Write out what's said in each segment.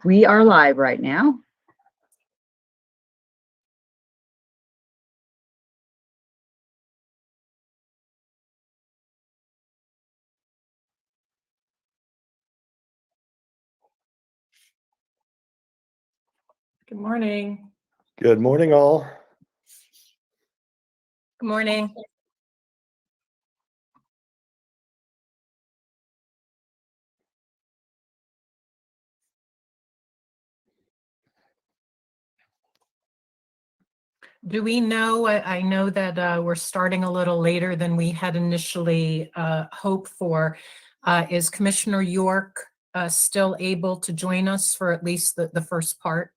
We are live right now. Good morning. Good morning, all. Good morning. Do we know, I know that we're starting a little later than we had initially hoped for. Is Commissioner York still able to join us for at least the first part?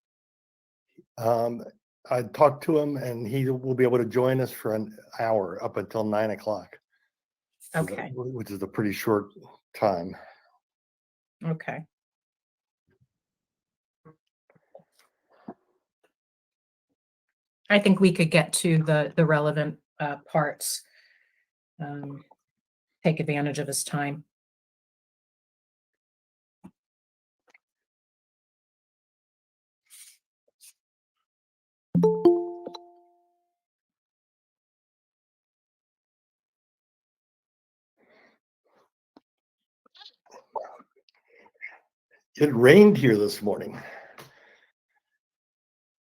I talked to him and he will be able to join us for an hour up until 9 o'clock. Okay. Which is a pretty short time. Okay. I think we could get to the relevant parts. Take advantage of his time. It rained here this morning.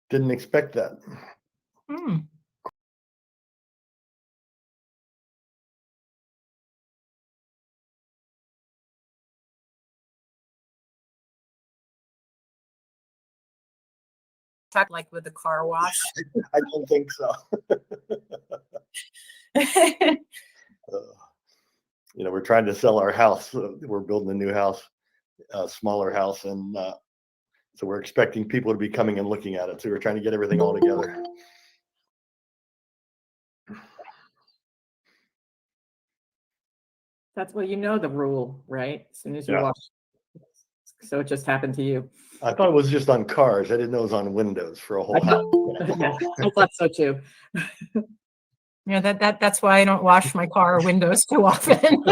Didn't expect that. Like with the car wash. I don't think so. We're trying to sell our house. We're building a new house, a smaller house, and so we're expecting people to be coming and looking at it. So we're trying to get everything all together. That's well, you know the rule, right? As soon as you Yeah. wash. So it just happened to you. I thought it was just on cars. I didn't know it was on windows for a whole house. Yeah, I thought so too. Yeah, that's why I don't wash my car windows too often.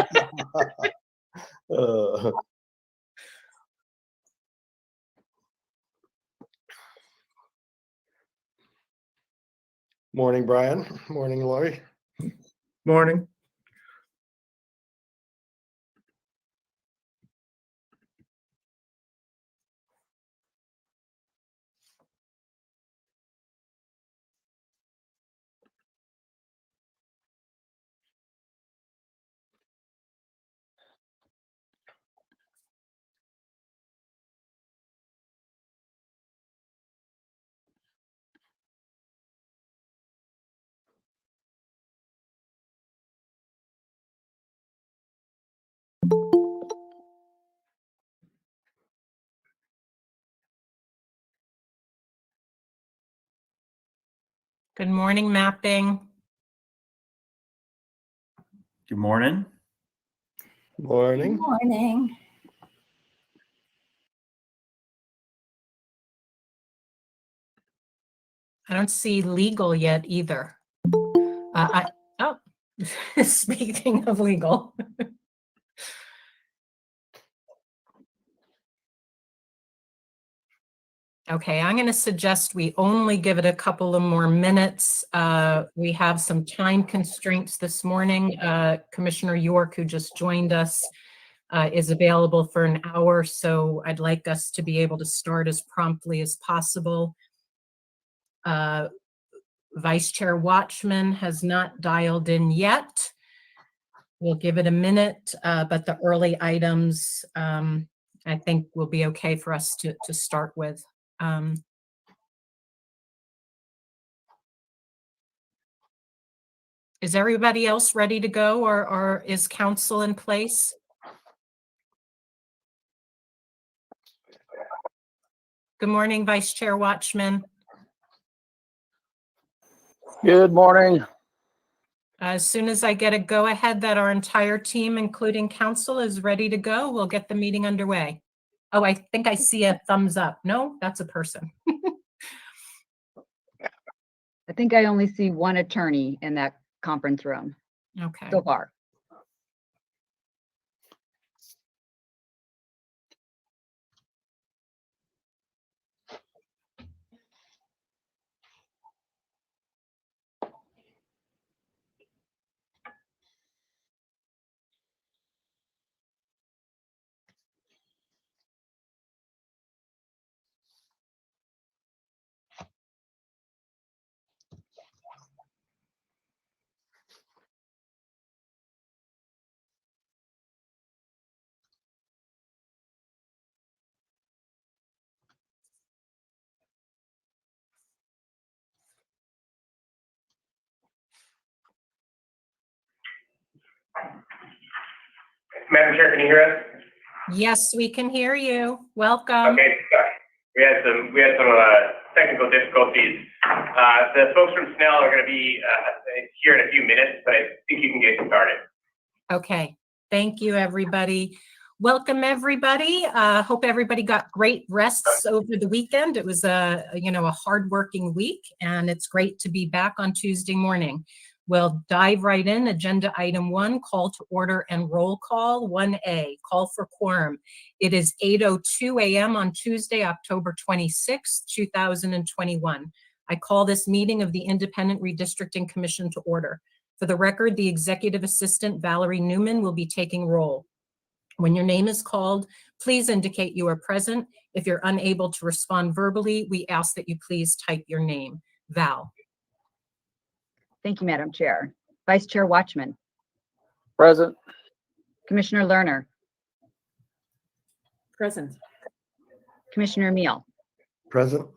Morning, Brian. Morning, Lori. Morning. Good morning, mapping. Good morning. Morning. Good morning. I don't see legal yet either. Speaking of legal. Okay, I'm going to suggest we only give it a couple of more minutes. We have some time constraints this morning. Commissioner York, who just joined us, is available for an hour, so I'd like us to be able to start as promptly as possible. Vice Chair Watchman has not dialed in yet. We'll give it a minute, but the early items, I think will be okay for us to start with. Is everybody else ready to go, or is council in place? Good morning, Vice Chair Watchman. Good morning. As soon as I get a go-ahead that our entire team, including council, is ready to go, we'll get the meeting underway. Oh, I think I see a thumbs up. No, that's a person. I think I only see one attorney in that conference room Okay. so far. Madam Chair, can you hear us? Yes, we can hear you. Welcome. Okay, sorry. We had some technical difficulties. The folks from Snell are going to be here in a few minutes, but I think you can get started. Okay. Thank you, everybody. Welcome, everybody. Hope everybody got great rests over the weekend. It was a hardworking week, and it's great to be back on Tuesday morning. We'll dive right in. Agenda item 1, call to order and roll call. 1A, call for quorum. It is 8:02 a.m. on Tuesday, October 26, 2021. I call this meeting of the Independent Redistricting Commission to order. For the record, the Executive Assistant, Valerie Newman, will be taking roll. When your name is called, please indicate you are present. If you're unable to respond verbally, we ask that you please type your name. Val. Thank you, Madam Chair. Vice Chair Watchman, Present. Commissioner Lerner, Present. Commissioner Meal, Present.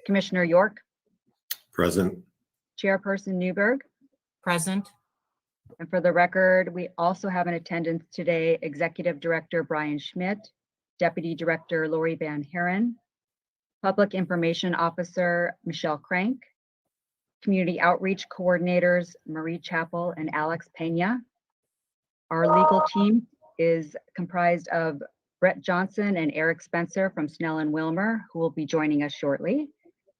Commissioner York, Present. Chairperson Newberg. Present. And for the record, we also have in attendance today Executive Director Brian Schmidt, Deputy Director Lori Van Haren, Public Information Officer Michelle Crank, Community Outreach Coordinators Marie Chappell and Alex Pena. Our legal team is comprised of Brett Johnson and Eric Spencer from Snell and Wilmer, who will be joining us shortly,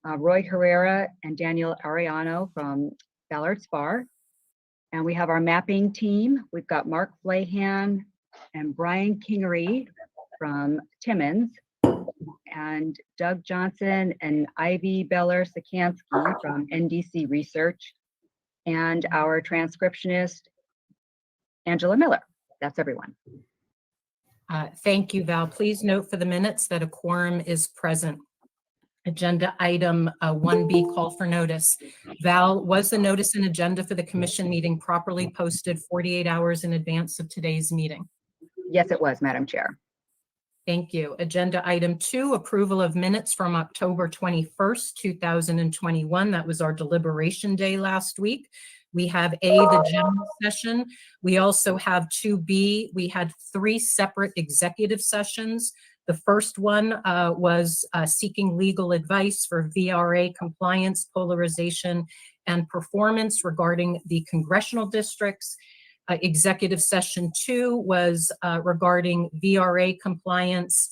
Roy Herrera and Daniel Ariano from Ballard Spar. And we have our mapping team. We've got Mark Flahan and Brian Kingery from Timmins, and Doug Johnson and Ivy Beller-Sikansky from NDC Research, and our transcriptionist, Angela Miller. That's everyone. Thank you, Val. Please note for the minutes that a quorum is present. Agenda item 1B, call for notice. Val, was the notice and agenda for the commission meeting properly posted 48 hours in advance of today's meeting? Yes, it was, Madam Chair. Thank you. Agenda item 2, approval of minutes from October 21st, 2021. That was our deliberation day last week. We have A, the general session. We also have 2B. We had 3 separate executive sessions. The first one was seeking legal advice for VRA compliance, polarization, and performance regarding the congressional districts. Executive session 2 was regarding VRA compliance,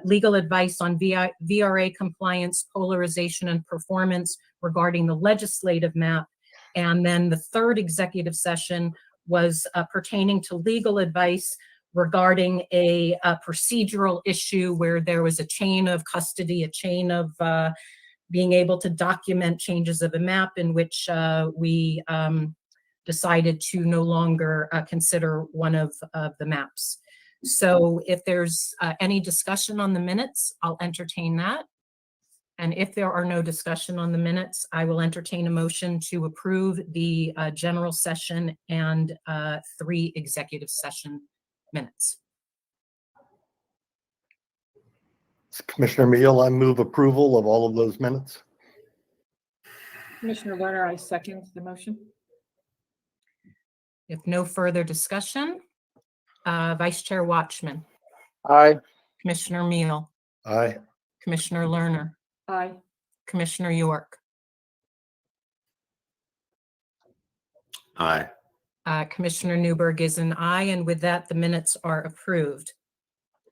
legal advice on VRA compliance, polarization, and performance regarding the legislative map. And then the third executive session was pertaining to legal advice regarding a procedural issue where there was a chain of custody, a chain of being able to document changes of a map, in which we decided to no longer consider one of the maps. So if there's any discussion on the minutes, I'll entertain that. And if there are no discussion on the minutes, I will entertain a motion to approve the general session and 3 executive session minutes. Commissioner Meal, I move approval of all of those minutes. Commissioner Lerner, I second the motion. If no further discussion, Vice Chair Watchman, Aye. Commissioner Meal, Aye. Commissioner Lerner, Aye. Commissioner York, Aye. Commissioner Newberg is an aye, and with that, the minutes are approved.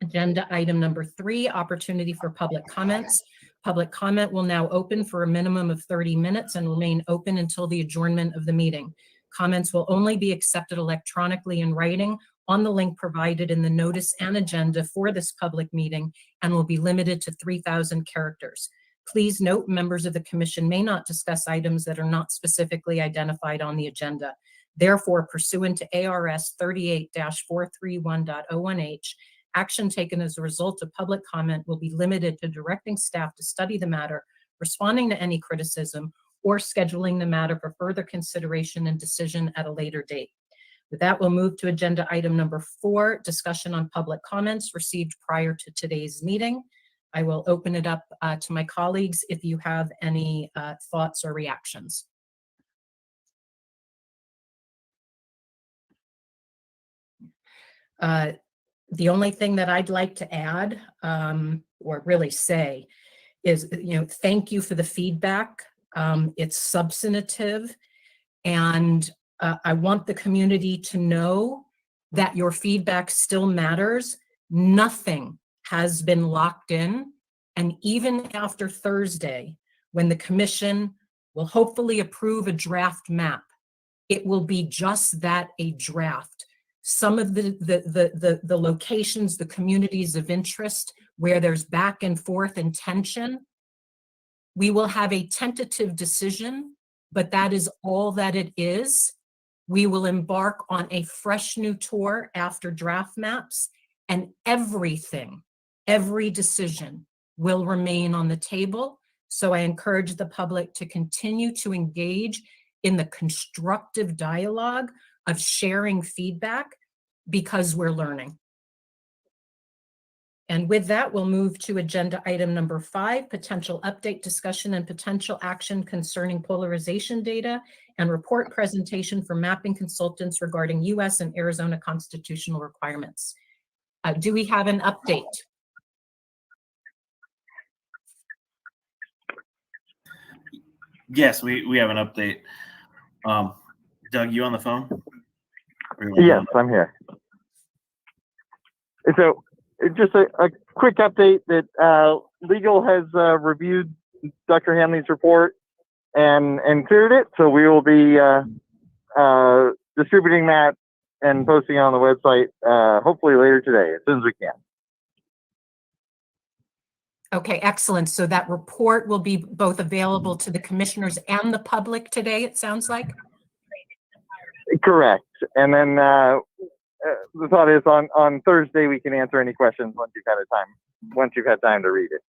Agenda item number 3, opportunity for public comments. Public comment will now open for a minimum of 30 minutes and remain open until the adjournment of the meeting. Comments will only be accepted electronically in writing on the link provided in the notice and agenda for this public meeting and will be limited to 3,000 characters. Please note, members of the commission may not discuss items that are not specifically identified on the agenda. Therefore, pursuant to ARS 38-431.01H, action taken as a result of public comment will be limited to directing staff to study the matter, responding to any criticism, or scheduling the matter for further consideration and decision at a later date. With that, we'll move to agenda item number 4, discussion on public comments received prior to today's meeting. I will open it up to my colleagues if you have any thoughts or reactions. The only thing that I'd like to add, or really say, is, thank you for the feedback. It's substantive, and I want the community to know that your feedback still matters. Nothing has been locked in, and even after Thursday, when the commission will hopefully approve a draft map, it will be just that, a draft. Some of the locations, the communities of interest where there's back and forth and tension, we will have a tentative decision, but that is all that it is. We will embark on a fresh new tour after draft maps, and everything, every decision will remain on the table. So I encourage the public to continue to engage in the constructive dialogue of sharing feedback, because we're learning. And with that, we'll move to agenda item number 5, potential update, discussion, and potential action concerning polarization data and report presentation for mapping consultants regarding US and Arizona constitutional requirements. Do we have an update? Yes, we have an update. Doug, you on the phone? Yes, I'm here. So just a quick update that legal has reviewed Dr. Hanley's report and cleared it. So we will be distributing that and posting it on the website hopefully later today, as soon as we can. Okay, excellent. So that report will be both available to the commissioners and the public today, it sounds like? Correct. And then the thought is on Thursday we can answer any questions once you've had time to read it.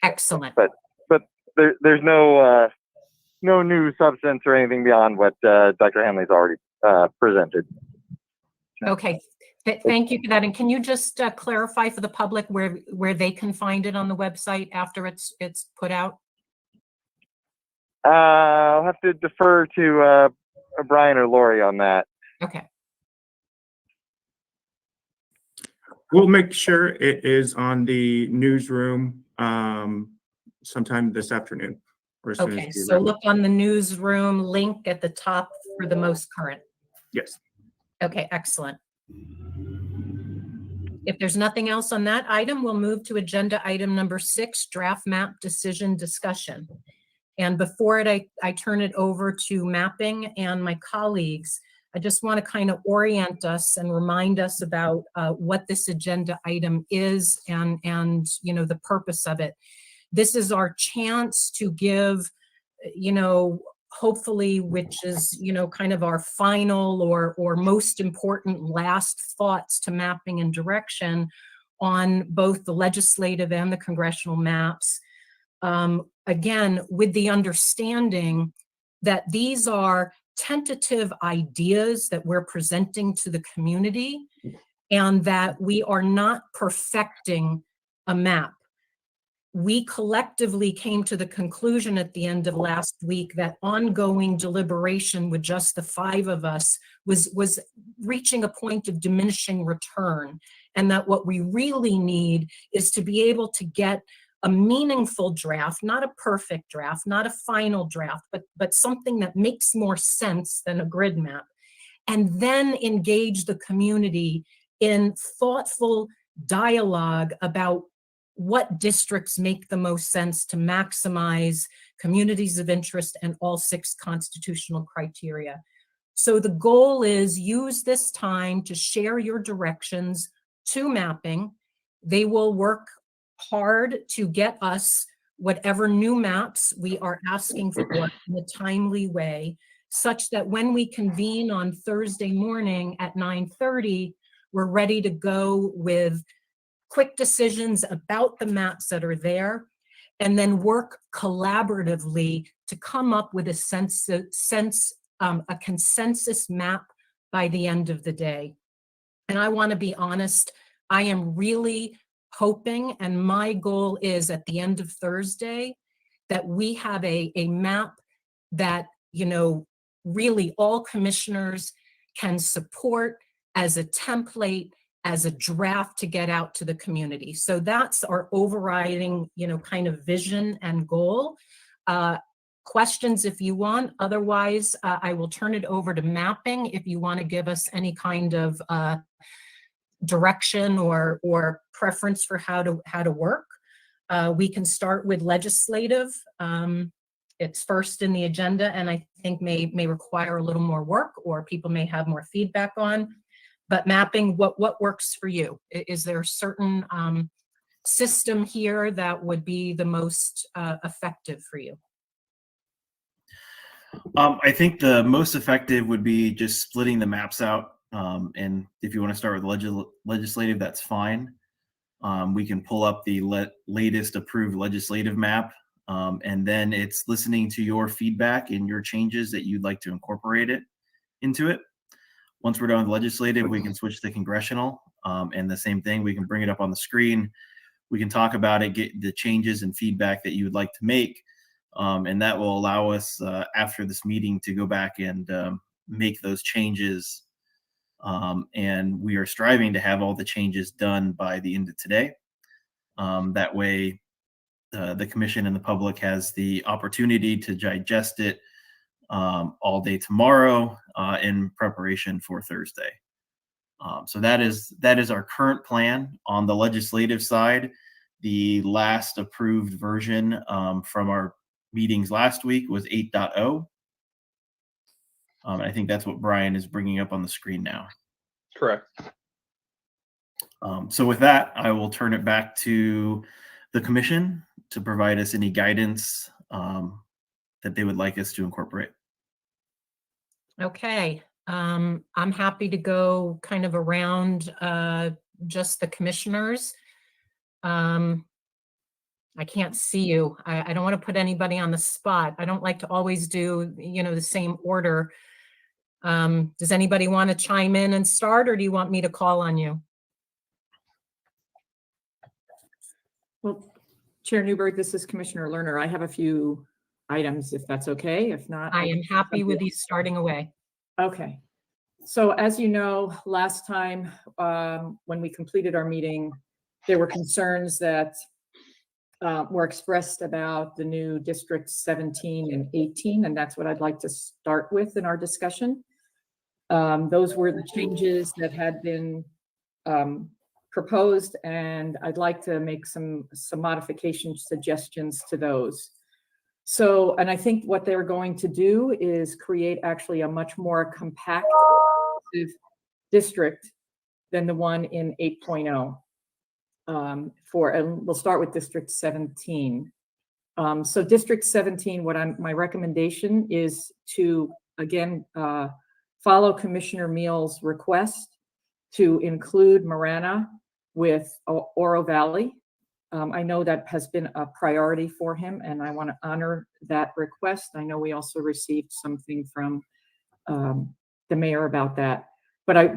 Excellent. But there's no new substance or anything beyond what Dr. Hanley's already presented. Okay, thank you for that. And can you just clarify for the public where they can find it on the website after it's put out? I'll have to defer to Brian or Lori on that. Okay. We'll make sure it is on the newsroom sometime this afternoon. Or as soon Okay, as we're so ready. look on the newsroom link at the top for the most current. Yes. Okay, excellent. If there's nothing else on that item, we'll move to agenda item number 6, draft map decision discussion. And before I turn it over to mapping and my colleagues, I just want to kind of orient us and remind us about what this agenda item is and the purpose of it. This is our chance to give, hopefully, which is, kind of our final or most important last thoughts to mapping and direction on both the legislative and the congressional maps. Again, with the understanding that these are tentative ideas that we're presenting to the community, and that we are not perfecting a map. We collectively came to the conclusion at the end of last week that ongoing deliberation with just the 5 of us was reaching a point of diminishing return, and that what we really need is to be able to get a meaningful draft, not a perfect draft, not a final draft, but something that makes more sense than a grid map, and then engage the community in thoughtful dialogue about what districts make the most sense to maximize communities of interest and all 6 constitutional criteria. So the goal is use this time to share your directions to mapping. They will work hard to get us whatever new maps we are asking for in a timely way, such that when we convene on Thursday morning at 9:30, we're ready to go with quick decisions about the maps that are there, and then work collaboratively to come up with a consensus map by the end of the day. And I want to be honest, I am really hoping, and my goal is at the end of Thursday, that we have a map that, really all commissioners can support as a template as a draft to get out to the community. So that's our overriding, kind of vision and goal. Questions if you want. Otherwise, I will turn it over to mapping if you want to give us any kind of direction or preference for how to work. We can start with legislative. It's first in the agenda, and I think may require a little more work, or people may have more feedback on. But mapping, what works for you? Is there a certain system here that would be the most effective for you? I think the most effective would be just splitting the maps out. And if you want to start with legislative, that's fine. We can pull up the latest approved legislative map, and then it's listening to your feedback and your changes that you'd like to incorporate it into it. Once we're done with legislative, we can switch to congressional, and the same thing, we can bring it up on the screen. We can talk about it, get the changes and feedback that you would like to make, and that will allow us after this meeting to go back and make those changes. And we are striving to have all the changes done by the end of today. That way, the commission and the public has the opportunity to digest it all day tomorrow in preparation for Thursday. So that is our current plan. On the legislative side, the last approved version from our meetings last week was 8.0. I think that's what Brian is bringing up on the screen now. Correct. So with that, I will turn it back to the commission to provide us any guidance that they would like us to incorporate. Okay. I'm happy to go kind of around just the commissioners. I can't see you. I don't want to put anybody on the spot. I don't like to always do, the same order. Does anybody want to chime in and start, or do you want me to call on you? Well, Chair Newberg, this is Commissioner Lerner. I have a few items, if that's okay. If not, I am happy with you starting away. Okay. So as you know, last time when we completed our meeting, there were concerns that were expressed about the new District 17 and 18, and that's what I'd like to start with in our discussion. Those were the changes that had been proposed, and I'd like to make some modification suggestions to those. So, and I think what they're going to do is create actually a much more compact district than the one in 8.0. And we'll start with District 17. So District 17, my recommendation is to, again, follow Commissioner Meal's request to include Marana with Oro Valley. I know that has been a priority for him, and I want to honor that request. I know we also received something from the mayor about that. But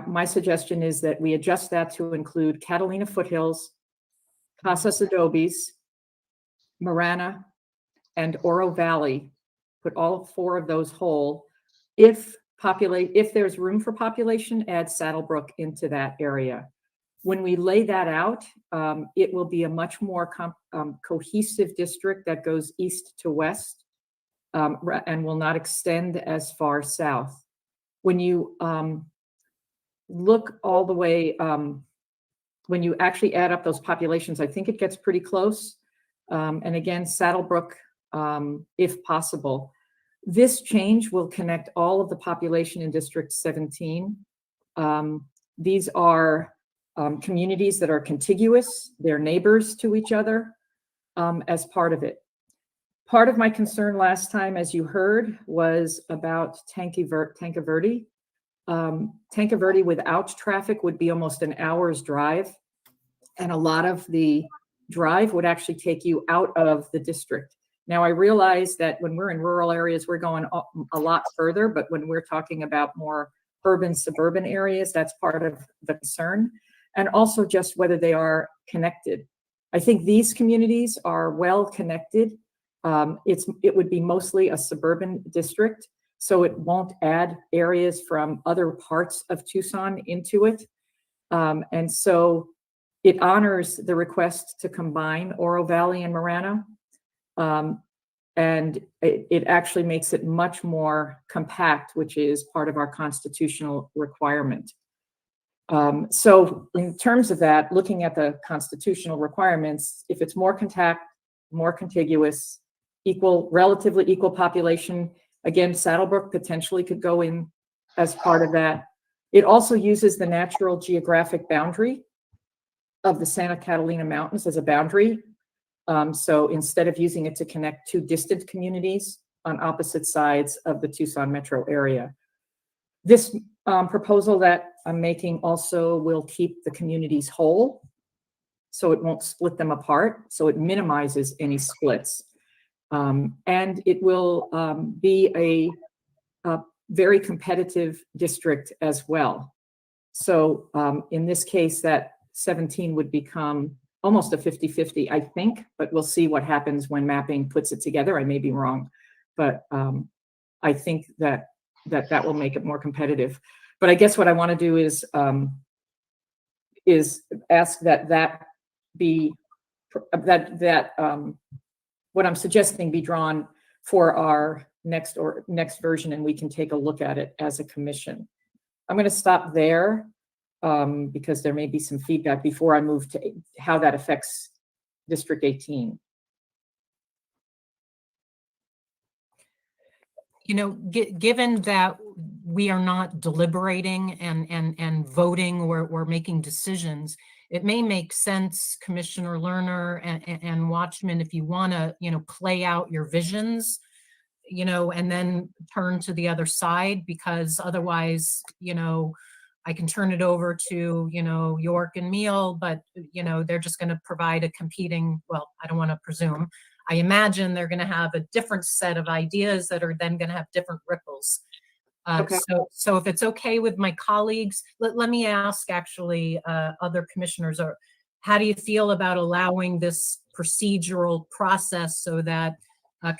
my suggestion is that we adjust that to include Catalina Foothills, Casas Adobes, Marana, and Oro Valley. Put all 4 of those whole. If there's room for population, add Saddlebrook into that area. When we lay that out, it will be a much more cohesive district that goes east to west and will not extend as far south. When you look all the way, when you actually add up those populations, I think it gets pretty close. And again, Saddlebrook, if possible. This change will connect all of the population in District 17. These are communities that are contiguous, they're neighbors to each other as part of it. Part of my concern last time, as you heard, was about Tanque Verde. Tanque Verde without traffic would be almost an hour's drive, and a lot of the drive would actually take you out of the district. Now, I realize that when we're in rural areas, we're going a lot further, but when we're talking about more urban, suburban areas, that's part of the concern. And also just whether they are connected. I think these communities are well connected. It would be mostly a suburban district, so it won't add areas from other parts of Tucson into it. And so it honors the request to combine Oro Valley and Marana. And it actually makes it much more compact, which is part of our constitutional requirement. So in terms of that, looking at the constitutional requirements, if it's more compact, more contiguous, relatively equal population, again, Saddlebrook potentially could go in as part of that. It also uses the natural geographic boundary of the Santa Catalina Mountains as a boundary. So instead of using it to connect two distant communities on opposite sides of the Tucson metro area. This proposal that I'm making also will keep the communities whole, so it won't split them apart, so it minimizes any splits. And it will be a very competitive district as well. So in this case, that 17 would become almost a 50-50, I think, but we'll see what happens when mapping puts it together. I may be wrong, but I think that will make it more competitive. But I guess what I want to do is ask that what I'm suggesting be drawn for our next version, and we can take a look at it as a commission. I'm going to stop there because there may be some feedback before I move to how that affects District 18. You know, given that we are not deliberating and voting or making decisions, it may make sense, Commissioner Lerner and Watchman, if you want to, play out your visions, and then turn to the other side, because otherwise, I can turn it over to, York and Meal, but, they're just going to provide a competing, well, I don't want to presume. I imagine they're going to have a different set of ideas that are then going to have different ripples. Okay. So if it's okay with my colleagues, let me ask actually other commissioners, or how do you feel about allowing this procedural process so that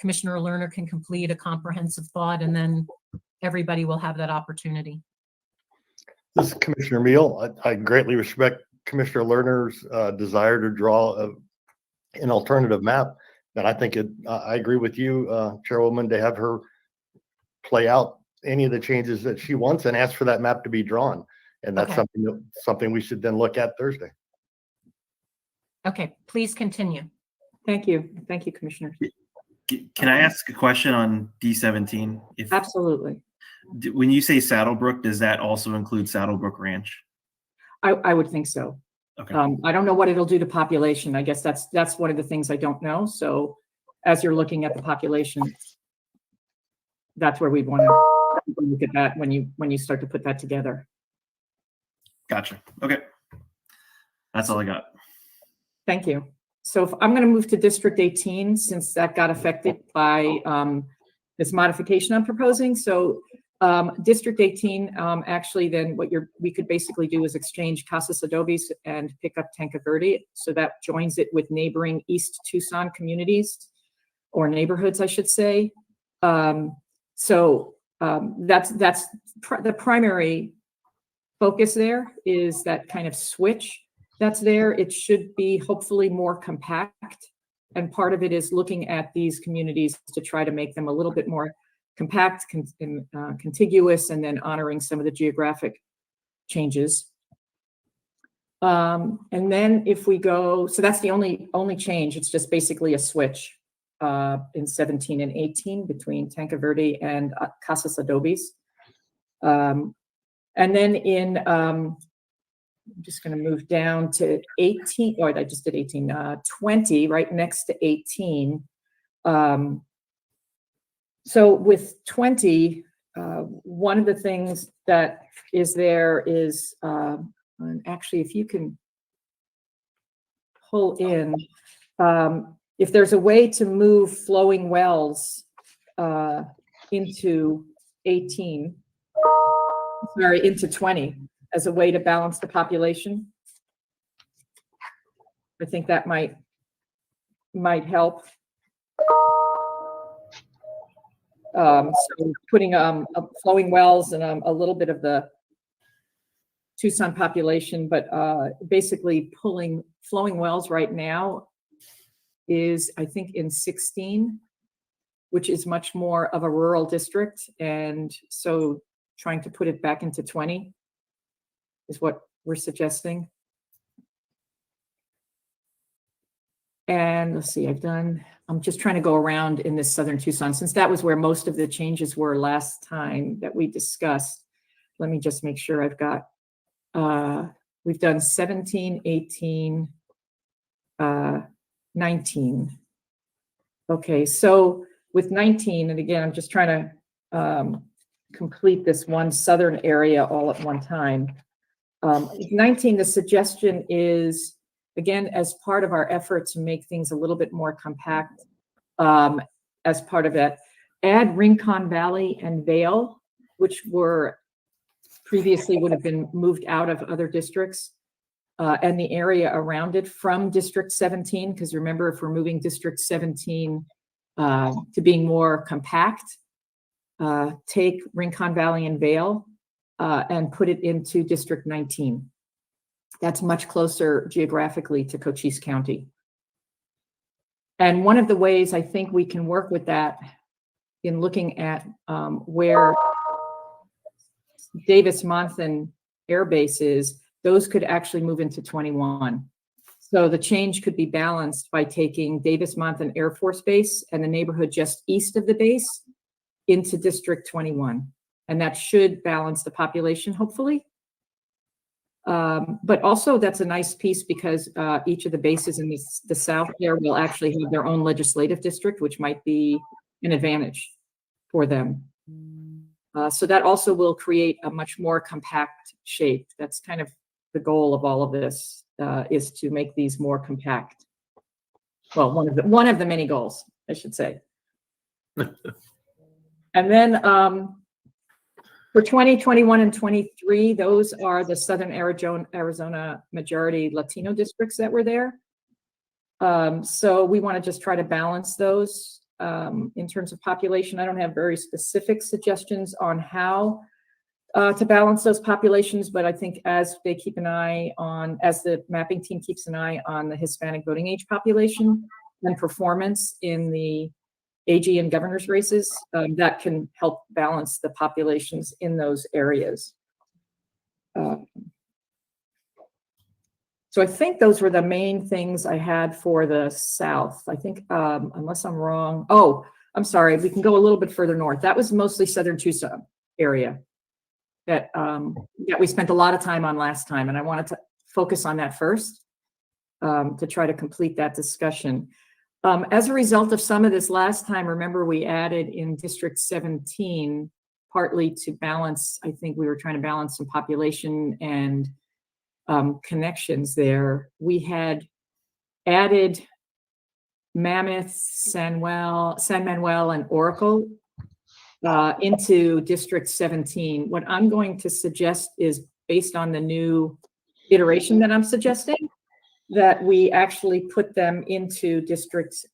Commissioner Lerner can complete a comprehensive thought, and then everybody will have that opportunity? This is Commissioner Meal. I greatly respect Commissioner Lerner's desire to draw an alternative map. And I think I agree with you, Chairwoman, to have her play out any of the changes that she wants and ask for that map to be drawn. And that's Okay. something we should then look at Thursday. Okay, please continue. Thank you, Commissioner. Can I ask a question on D17? Absolutely. When you say Saddlebrook, does that also include Saddlebrook Ranch? I would think so. Okay. I don't know what it'll do to population. I guess that's one of the things I don't know. So as you're looking at the population, that's where we'd want to look at that when you start to put that together. Gotcha. Okay. That's all I got. Thank you. So if I'm going to move to District 18, since that got affected by this modification I'm proposing. So District 18, actually then we could basically do is exchange Casas Adobes and pick up Tanca Verde. So that joins it with neighboring East Tucson communities, or neighborhoods, I should say. So that's the primary focus there, is that kind of switch that's there. It should be hopefully more compact. And part of it is looking at these communities to try to make them a little bit more compact, contiguous, and then honoring some of the geographic changes. And then if we go, so that's the only change. It's just basically a switch in 17 and 18 between Tanca Verde and Casas Adobes. And then in, I'm just going to move down to 18, or I just did 18, 20, right next to 18. So with 20, one of the things that is there is, and actually, if you can pull in, if there's a way to move flowing wells into 18, sorry, into 20, as a way to balance the population, I think that might help. So putting flowing wells and a little bit of the Tucson population, but basically flowing wells right now is, I think, in 16, which is much more of a rural district. And so trying to put it back into 20 is what we're suggesting. And let's see, I'm just trying to go around in this southern Tucson, since that was where most of the changes were last time that we discussed. Let me just make sure I've got, we've done 17, 18, 19. Okay, so with 19, and again, I'm just trying to complete this one southern area all at one time. 19, the suggestion is, again, as part of our effort to make things a little bit more compact, as part of that, add Rincon Valley and Vale, which were previously would have been moved out of other districts, and the area around it from District 17, because remember, if we're moving District 17 to being more compact, take Rincon Valley and Vale and put it into District 19. That's much closer geographically to Cochise County. And one of the ways I think we can work with that in looking at where Davis-Monthan Air Base is, those could actually move into 21. So the change could be balanced by taking Davis-Monthan Air Force Base and the neighborhood just east of the base into District 21. And that should balance the population, hopefully. But also that's a nice piece because each of the bases in the south there will actually have their own legislative district, which might be an advantage for them. So that also will create a much more compact shape. That's kind of the goal of all of this, is to make these more compact. Well, one of the many goals, I should say. And then for 2021 and 23, those are the Southern Arizona majority Latino districts that were there. So we want to just try to balance those in terms of population. I don't have very specific suggestions on how to balance those populations, but I think as they keep an eye on, as the mapping team keeps an eye on the Hispanic voting age population and performance in the AG and governor's races, that can help balance the populations in those areas. So I think those were the main things I had for the South. I think, unless I'm wrong, oh, I'm sorry, we can go a little bit further north. That was mostly Southern Tucson area that we spent a lot of time on last time, and I wanted to focus on that first to try to complete that discussion. As a result of some of this last time, remember we added in District 17, partly to balance, I think we were trying to balance some population and connections there. We had added Mammoth, San Manuel, and Oracle into District 17. What I'm going to suggest is, based on the new iteration that I'm suggesting, that we actually put them into districts,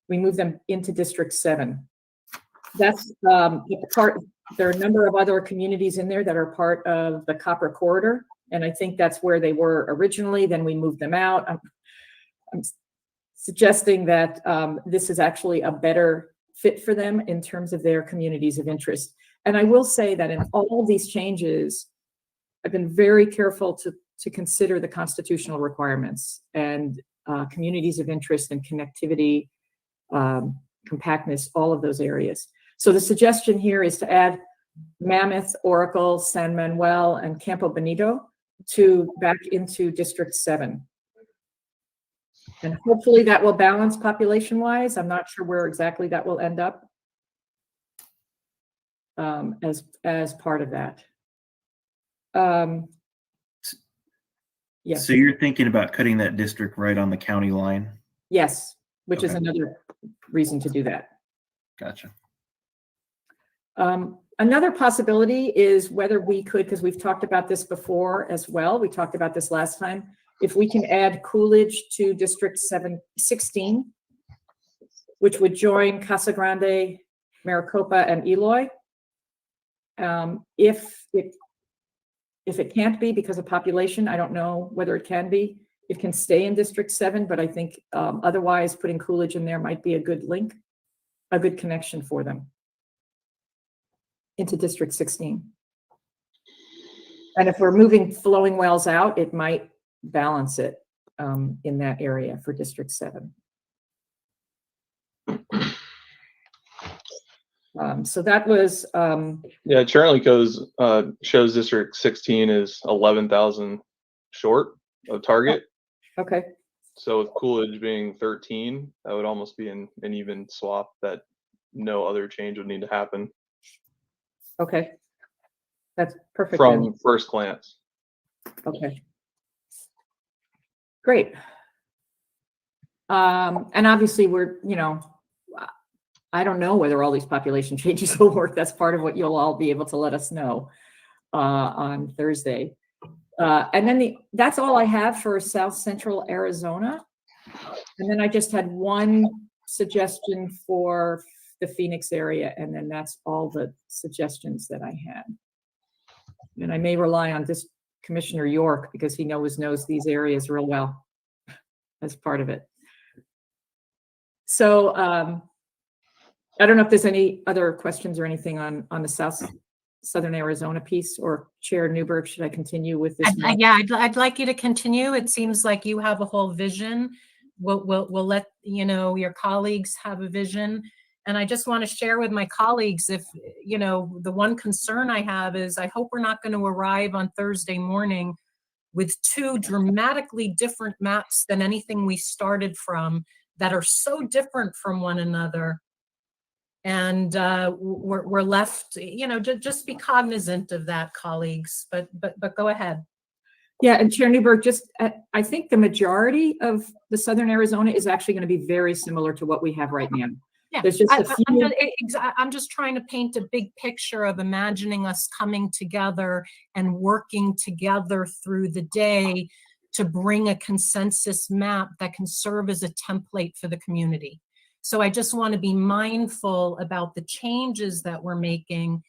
we move them into District 7. That's part, there are a number of other communities in there that are part of the Copper Corridor, and I think that's where they were originally, then we moved them out. I'm suggesting that this is actually a better fit for them in terms of their communities of interest. And I will say that in all these changes, I've been very careful to consider the constitutional requirements and communities of interest and connectivity, compactness, all of those areas. So the suggestion here is to add Mammoth, Oracle, San Manuel, and Campo Bonito back into District 7. And hopefully that will balance population-wise. I'm not sure where exactly that will end up as part of that. Yes. So you're thinking about cutting that district right on the county line? Yes, which is Okay. another reason to do that. Gotcha. Another possibility is whether we could, because we've talked about this before as well, we talked about this last time, if we can add Coolidge to District 16, which would join Casa Grande, Maricopa, and Eloy. If it if it can't be because of population, I don't know whether it can be. It can stay in District 7, but I think otherwise putting Coolidge in there might be a good link, a good connection for them into District 16. And if we're moving flowing wells out, it might balance it in that area for District 7. So that was, Yeah, Charlie shows District 16 is 11,000 short of target. okay, So with Coolidge being 13, that would almost be an even swap that no other change would need to happen okay. That's perfect. from then. first glance. Okay. Great. And obviously we're, I don't know whether all these population changes will work. That's part of what you'll all be able to let us know on Thursday. And then that's all I have for South Central Arizona. And then I just had one suggestion for the Phoenix area, and then that's all the suggestions that I had. And I may rely on this Commissioner York because he knows these areas real well as part of it. So I don't know if there's any other questions or anything on the Southern Arizona piece, or Chair Newberg, should I continue with this? Yeah, I'd like you to continue. It seems like you have a whole vision. We'll let your colleagues have a vision. And I just want to share with my colleagues, if, the one concern I have is I hope we're not going to arrive on Thursday morning with two dramatically different maps than anything we started from, that are so different from one another. And we're left, just be cognizant of that, colleagues, but go ahead. Yeah, and Chair Newberg, I think the majority of the Southern Arizona is actually going to be very similar to what we have right now. Yeah, there's just a few. I'm just trying to paint a big picture of imagining us coming together and working together through the day to bring a consensus map that can serve as a template for the community. So I just want to be mindful about the changes that we're making.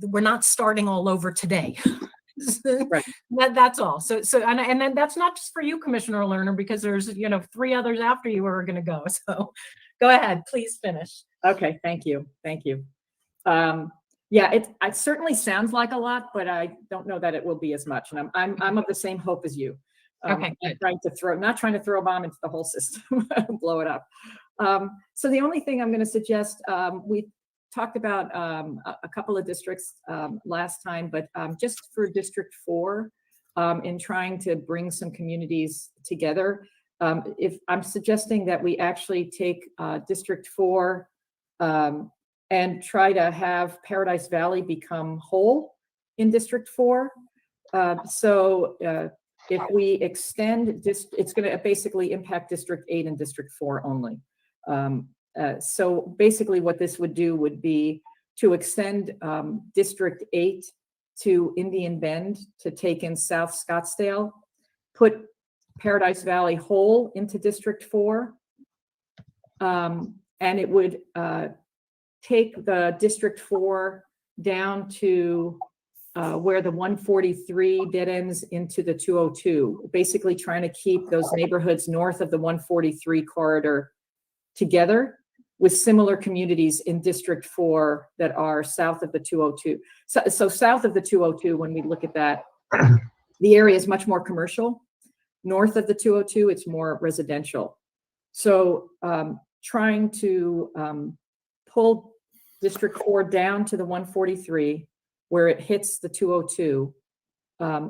We're not starting all over today. Right. That's all. So and then that's not just for you, Commissioner Lerner, because there's 3 others after you who are going to go. So go ahead, please finish. Okay, thank you. Yeah, it certainly sounds like a lot, but I don't know that it will be as much. And I'm of the same hope as you. Okay, not trying to throw a bomb into the whole system, blow it up. So the only thing I'm going to suggest, we talked about a couple of districts last time, but just for District 4, in trying to bring some communities together, if I'm suggesting that we actually take District 4 and try to have Paradise Valley become whole in District 4. So if we extend this, it's going to basically impact District 8 and District 4 only. So basically what this would do would be to extend District 8 to Indian Bend to take in South Scottsdale, put Paradise Valley whole into District 4, and it would take the District 4 down to where the 143 dead ends into the 202, basically trying to keep those neighborhoods north of the 143 corridor together with similar communities in District 4 that are south of the 202. So south of the 202, when we look at that, the area is much more commercial. North of the 202, it's more residential. So trying to pull District 4 down to the 143, where it hits the 202,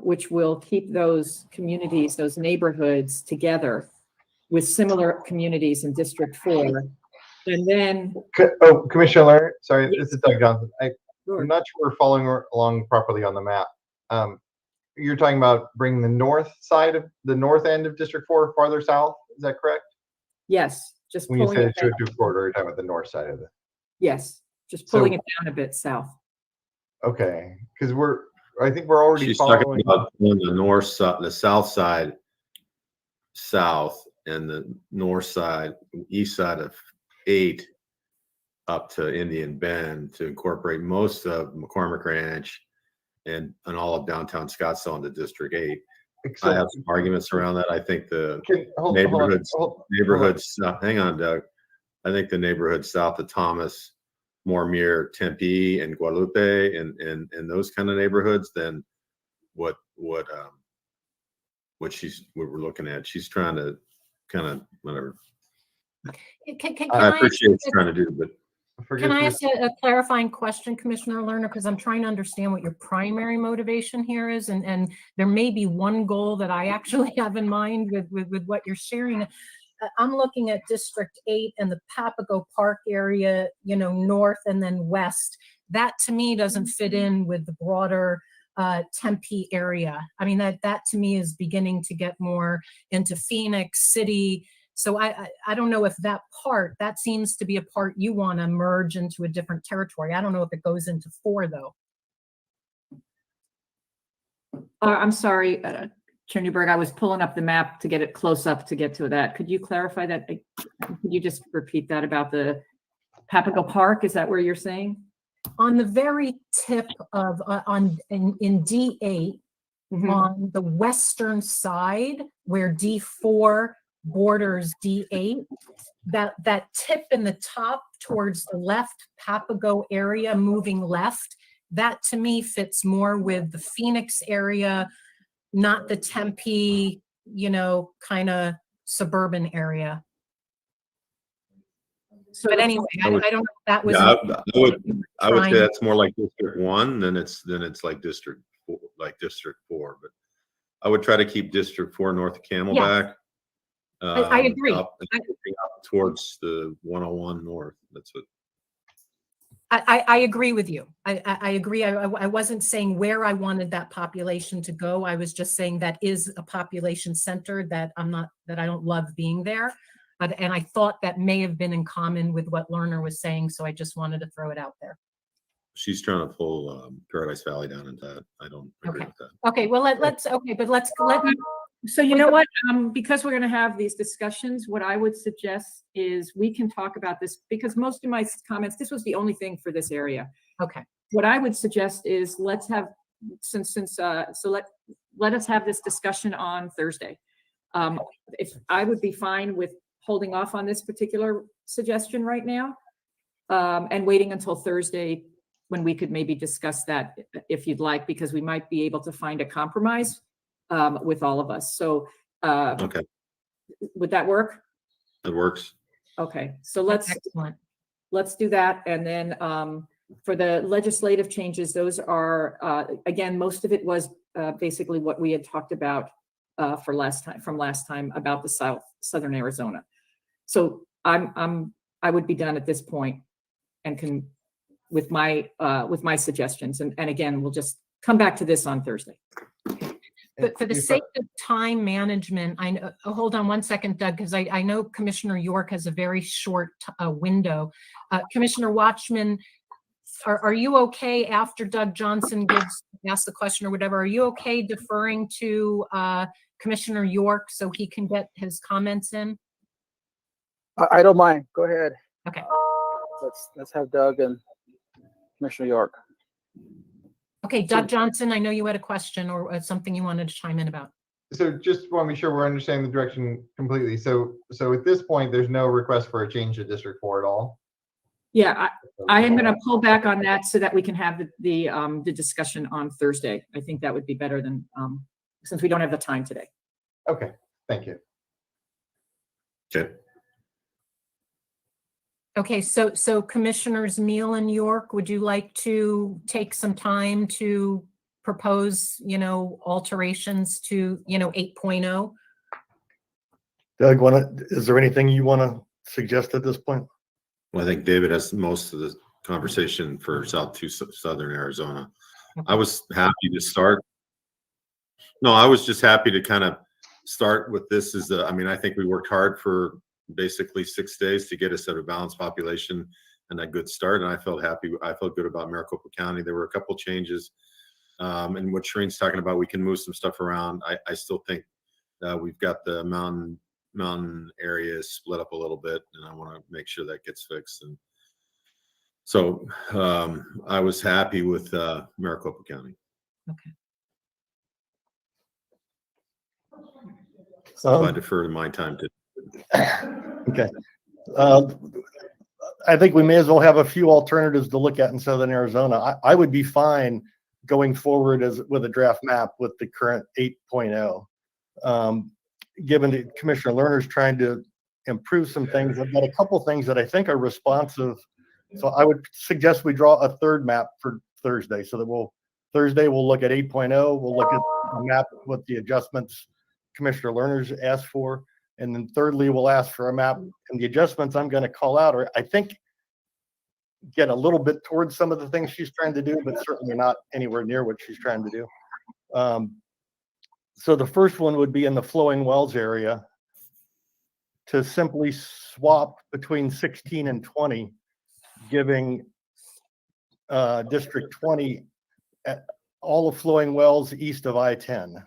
which will keep those communities, those neighborhoods together with similar communities in District 4. And then, Commissioner Lerner, sorry, yes. This is Doug Johnson. Sure. I'm not sure we're following along properly on the map. You're talking about bringing the north end of District 4 farther south. Is that correct? Yes, just When you pulling say it the down. 202 corridor, you're talking about the north side of it. Yes, just So- pulling it down a bit south. Okay, because I think we're already She's following. talking about on the north side, the south side, south, and the north side, east side of 8 up to Indian Bend to incorporate most of McCormick Ranch and all of downtown Scottsdale into District 8. So- I have some arguments around that. I think the Hold on, neighborhoods, hold- hang on, Doug. I think the neighborhood south of Thomas, more near Tempe and Guadalupe and those kind of neighborhoods than what we're looking at. She's trying to kind of whatever. Can I I appreciate what ask- she's trying to do, but Can I ask a clarifying question, Commissioner Lerner, because I'm trying to understand what your primary motivation here is, and there may be one goal that I actually have in mind with what you're sharing. I'm looking at District 8 and the Papago Park area, north and then west. That to me doesn't fit in with the broader Tempe area. I mean, that to me is beginning to get more into Phoenix City. So I don't know if that seems to be a part you want to merge into a different territory. I don't know if it goes into 4 though. I'm sorry, Chair Newberg, I was pulling up the map to get it close up to get to that. Could you clarify that? Could you just repeat that about the Papago Park? Is that where you're saying? On the very tip of, in D8, on the western side where D4 borders D8, that tip in the top towards the left Papago area moving left, that to me fits more with the Phoenix area, not the Tempe, kind of suburban area. So, But anyway, I don't know if that was. yeah, I would say trying- that's more like District 1 than it's like District 4, but I would try to keep District 4 north of Camelback. I agree. Up towards the 101 north. That's what. I agree with you. I agree. I wasn't saying where I wanted that population to go. I was just saying that is a population center that I don't love being there. And I thought that may have been in common with what Lerner was saying. So I just wanted to throw it out there. She's trying to pull Paradise Valley down into that. I don't agree with that. Okay. Well, let's let me. So you know what, because we're going to have these discussions, what I would suggest is we can talk about this because most of my comments, this was the only thing for this area. Okay. What I would suggest is let's have, let us have this discussion on Thursday. If I would be fine with holding off on this particular suggestion right now and waiting until Thursday when we could maybe discuss that if you'd like, because we might be able to find a compromise with all of us. So Okay, would that work? it works. Okay, so let's do that. And then for the legislative changes, those are, again, most of it was basically what we had talked about from last time about the Southern Arizona. So I would be done at this point and can with my suggestions. And again, we'll just come back to this on Thursday. But for the sake of time management, I know, hold on one second, Doug, because I know Commissioner York has a very short window. Commissioner Watchman, are you okay after Doug Johnson asks the question or whatever? Are you okay deferring to Commissioner York so he can get his comments in? I don't mind. Go ahead. Okay. Let's have Doug and Commissioner York. Okay, Doug Johnson, I know you had a question or something you wanted to chime in about. So just want to be sure we're understanding the direction completely. So at this point, there's no request for a change to District 4 at all? Yeah, I am going to pull back on that so that we can have the discussion on Thursday. I think that would be better than, since we don't have the time today. Okay, thank you. Okay. Okay, so Commissioners Neal and York, would you like to take some time to propose, alterations to, 8.0? Doug, is there anything you want to suggest at this point? Well, I think David has most of the conversation for Southern Arizona. I was happy to start. No, I was just happy to kind of start with this I think we worked hard for basically 6 days to get us at a balanced population and a good start. And I felt happy. I felt good about Maricopa County. There were a couple changes. And what Shireen's talking about, we can move some stuff around. I still think we've got the mountain areas split up a little bit, and I want to make sure that gets fixed. And so I was happy with Maricopa County. So I defer to my time to. Okay. I think we may as well have a few alternatives to look at in Southern Arizona. I would be fine going forward with a draft map with the current 8.0. Given that Commissioner Lerner's trying to improve some things, I've got a couple things that I think are responsive. So I would suggest we draw a third map for Thursday, so that Thursday we'll look at 8.0. We'll look at a map with the adjustments Commissioner Lerner's asked for. And then thirdly, we'll ask for a map, and the adjustments I'm going to call out are, I think, get a little bit towards some of the things she's trying to do, but certainly not anywhere near what she's trying to do. So the first one would be in the flowing wells area to simply swap between 16 and 20, giving District 20 all the flowing wells east of I-10.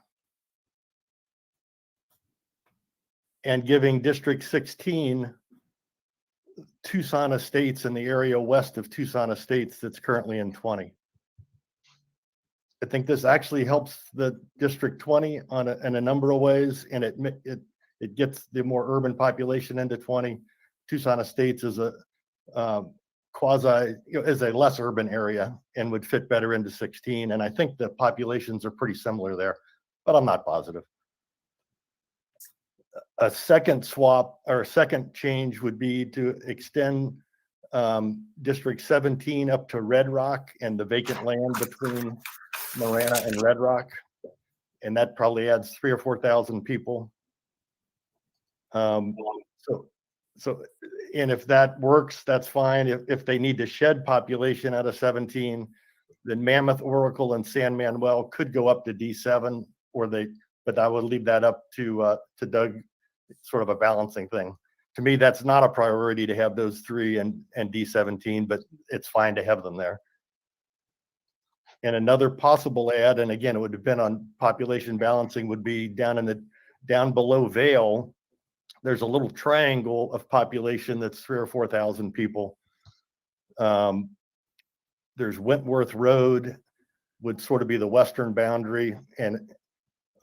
And giving District 16 Tucson Estates in the area west of Tucson Estates that's currently in 20. I think this actually helps the District 20 in a number of ways, and it gets the more urban population into 20. Tucson Estates is a is a less urban area and would fit better into 16. And I think the populations are pretty similar there, but I'm not positive. A second swap or a second change would be to extend District 17 up to Red Rock and the vacant land between Marana and Red Rock. And that probably adds 3,000 or 4,000 people. And if that works, that's fine. If they need to shed population out of 17, then Mammoth, Oracle, and San Manuel could go up to D7, but I would leave that up to Doug. Sort of a balancing thing. To me, that's not a priority to have those three and D17, but it's fine to have them there. And another possible add, and again, it would depend on population balancing, would be down below Vail. There's a little triangle of population that's 3,000 or 4,000 people. There's Wentworth Road would sort of be the western boundary, and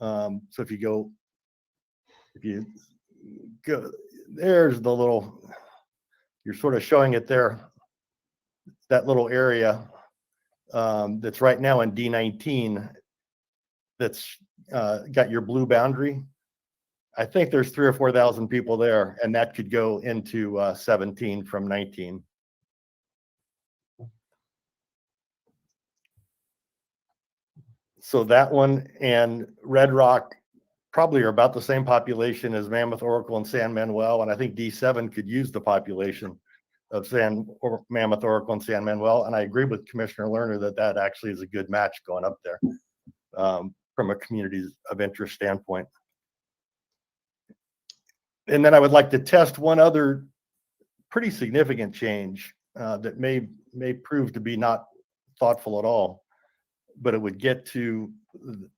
so if you go, there's the little, you're sort of showing it there, that little area that's right now in D19 that's got your blue boundary. I think there's 3,000 or 4,000 people there, and that could go into 17 from 19. So that one and Red Rock probably are about the same population as Mammoth, Oracle, and San Manuel, and I think D7 could use the population of Mammoth, Oracle, and San Manuel. And I agree with Commissioner Lerner that actually is a good match going up there from a community of interest standpoint. And then I would like to test one other pretty significant change that may prove to be not thoughtful at all, but it would get to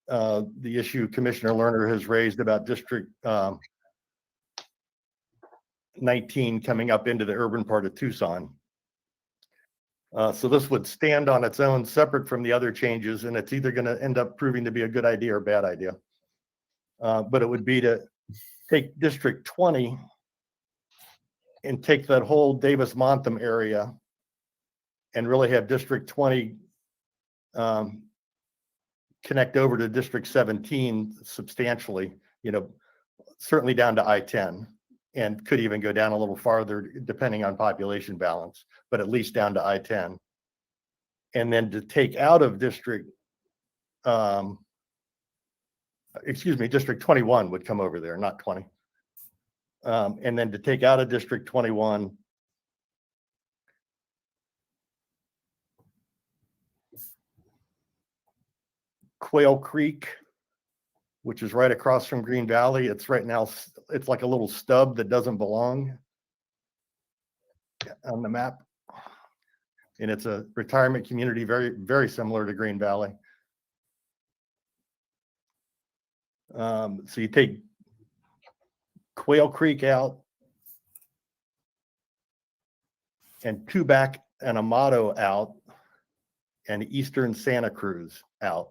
the issue Commissioner Lerner has raised about District 19 coming up into the urban part of Tucson. So this would stand on its own, separate from the other changes, and it's either going to end up proving to be a good idea or bad idea. But it would be to take District 20 and take that whole Davis-Montham area and really have District 20 connect over to District 17 substantially, certainly down to I-10, and could even go down a little farther depending on population balance, but at least down to I-10. And then to take out of District 21 would come over there, not 20. And then to take out of District 21, Quail Creek, which is right across from Green Valley. It's right now, it's like a little stub that doesn't belong on the map. And it's a retirement community, very, very similar to Green Valley. So you take Quail Creek out and Tubac and Amato out and eastern Santa Cruz out.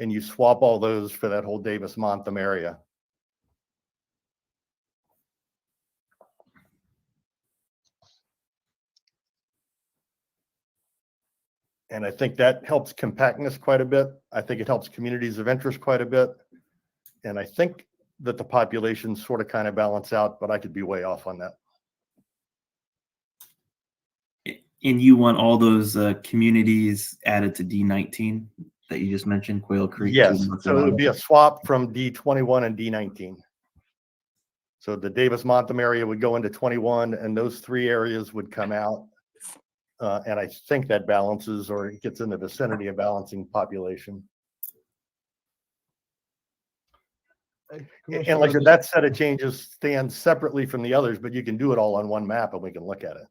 and you swap all those for that whole Davis-Montham area. And I think that helps compactness quite a bit. I think it helps communities of interest quite a bit. And I think that the populations sort of kind of balance out, but I could be way off on that. And you want all those communities added to D19 that you just mentioned, Quail Creek? Yes, so it would be a swap from D21 and D19. So the Davis-Montham area would go into 21 and those 3 areas would come out. And I think that balances, or it gets in the vicinity of balancing population. And like that set of changes stands separately from the others, but you can do it all on one map and we can look at it.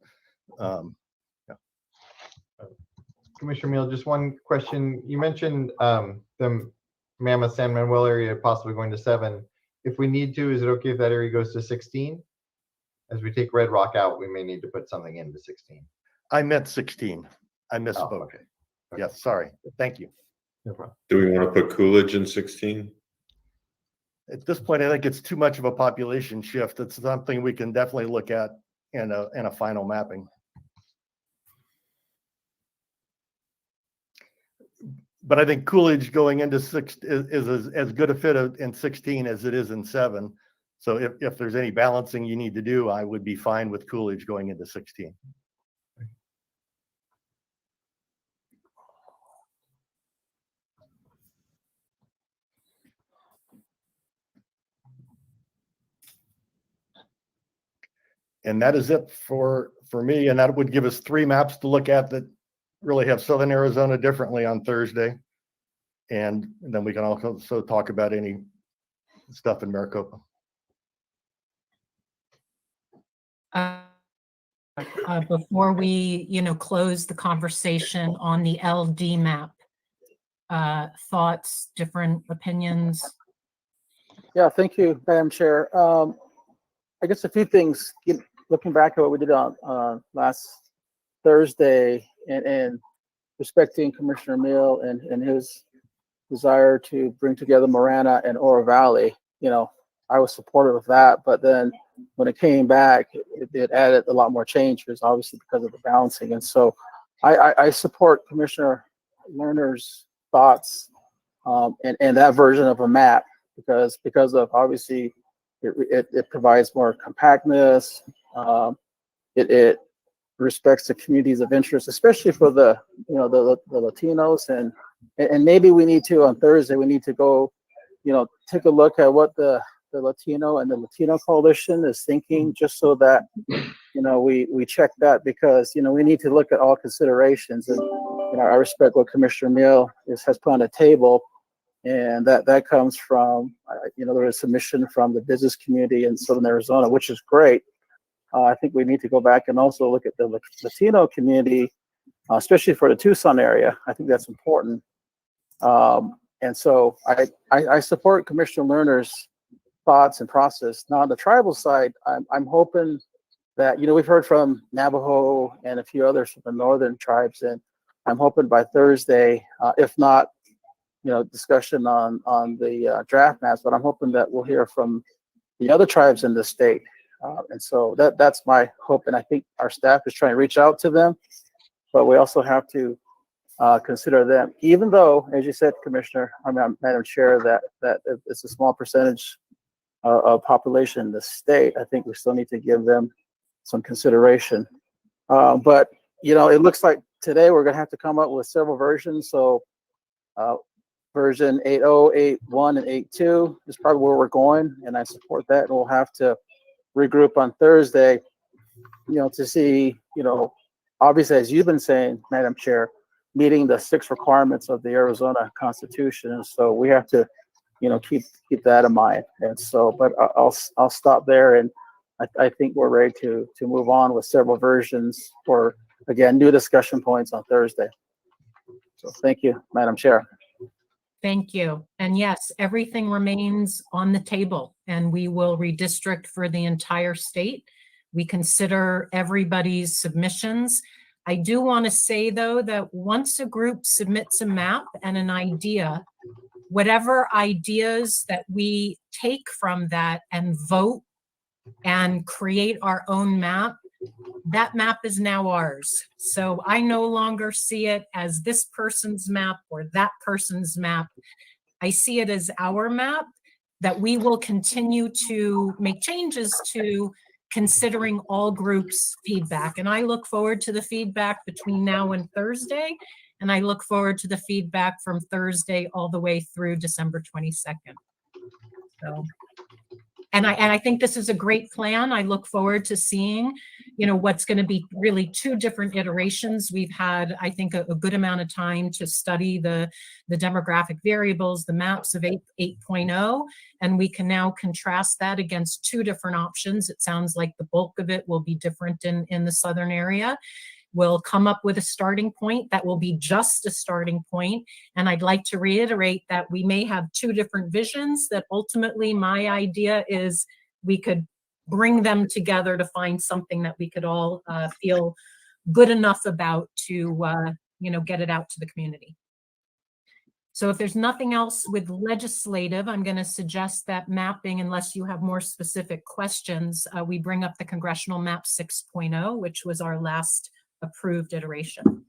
Commissioner Meal, just one question. You mentioned the Mammoth San Manuel area possibly going to 7. If we need to, is it okay if that area goes to 16? As we take Red Rock out, we may need to put something into 16. I meant 16. I misspoke. Oh, okay. Yes, sorry. Thank you. No problem. Do we want to put Coolidge in 16? At this point, I think it's too much of a population shift. It's something we can definitely look at in a final mapping. But I think Coolidge going into 6 is as good a fit in 16 as it is in 7. So if there's any balancing you need to do, I would be fine with Coolidge going into 16. And that is it for me. And that would give us 3 maps to look at that really have Southern Arizona differently on Thursday. And then we can also talk about any stuff in Maricopa. Before we, close the conversation on the LD map, thoughts, different opinions? Yeah, thank you, Madam Chair. I guess a few things, looking back at what we did on last Thursday and respecting Commissioner Mill and his desire to bring together Marana and Oro Valley, I was supportive of that, but then when it came back, it added a lot more changes, obviously because of the balancing. And so I support Commissioner Lerner's thoughts and that version of a map because of obviously it provides more compactness. It respects the communities of interest, especially for the Latinos and maybe we need to on Thursday we need to go take a look at what the Latino and the Latino coalition is thinking, just so that we check that because we need to look at all considerations. And I respect what Commissioner Mill has put on the table, and that comes from there was a submission from the business community in Southern Arizona, which is great. I think we need to go back and also look at the Latino community, especially for the Tucson area. I think that's important. And so I support Commissioner Lerner's thoughts and process. Now on the tribal side, I'm hoping that we've heard from Navajo and a few others from the northern tribes, and I'm hoping by Thursday, if not discussion on the draft maps, but I'm hoping that we'll hear from the other tribes in the state. And so that's my hope, and I think our staff is trying to reach out to them, but we also have to consider them, even though, as you said, Commissioner, Madam Chair, that it's a small percentage of population in the state. I think we still need to give them some consideration. But it looks like today we're going to have to come up with several versions. So version 8.0, 8.1, and 8.2 is probably where we're going, and I support that. And we'll have to regroup on Thursday, to see, obviously, as you've been saying, Madam Chair, meeting the 6 requirements of the Arizona Constitution. And so we have to, keep that in mind. And so, but I'll stop there, and I think we're ready to move on with several versions for, again, new discussion points on Thursday. So thank you, Madam Chair. Thank you. And yes, everything remains on the table, and we will redistrict for the entire state. We consider everybody's submissions. I do want to say, though, that once a group submits a map and an idea, whatever ideas that we take from that and vote and create our own map, that map is now ours. So I no longer see it as this person's map or that person's map. I see it as our map that we will continue to make changes to, considering all groups' feedback. And I look forward to the feedback between now and Thursday. And I look forward to the feedback from Thursday all the way through December 22nd. So, and I think this is a great plan. I look forward to seeing, what's going to be really 2 different iterations. We've had, I think, a good amount of time to study the demographic variables, the maps of 8.0, and we can now contrast that against 2 different options. It sounds like the bulk of it will be different in the southern area. We'll come up with a starting point that will be just a starting point. And I'd like to reiterate that we may have 2 different visions, that ultimately my idea is we could bring them together to find something that we could all feel good enough about to, get it out to the community. So if there's nothing else with legislative, I'm going to suggest that mapping, unless you have more specific questions, we bring up the Congressional Map 6.0, which was our last approved iteration.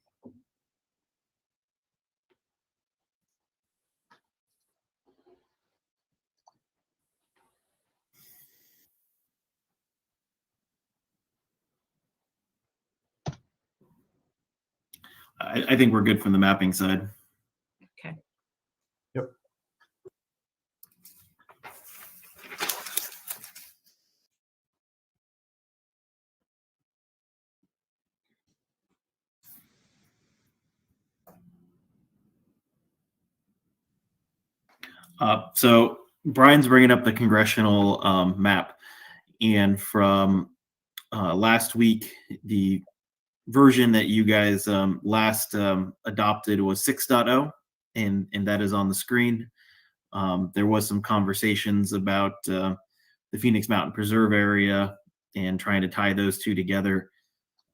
I think we're good from the mapping side. Okay. Yep. So Brian's bringing up the congressional map, and from last week, the version that you guys last adopted was 6.0, and that is on the screen. There was some conversations about the Phoenix Mountain Preserve area and trying to tie those 2 together,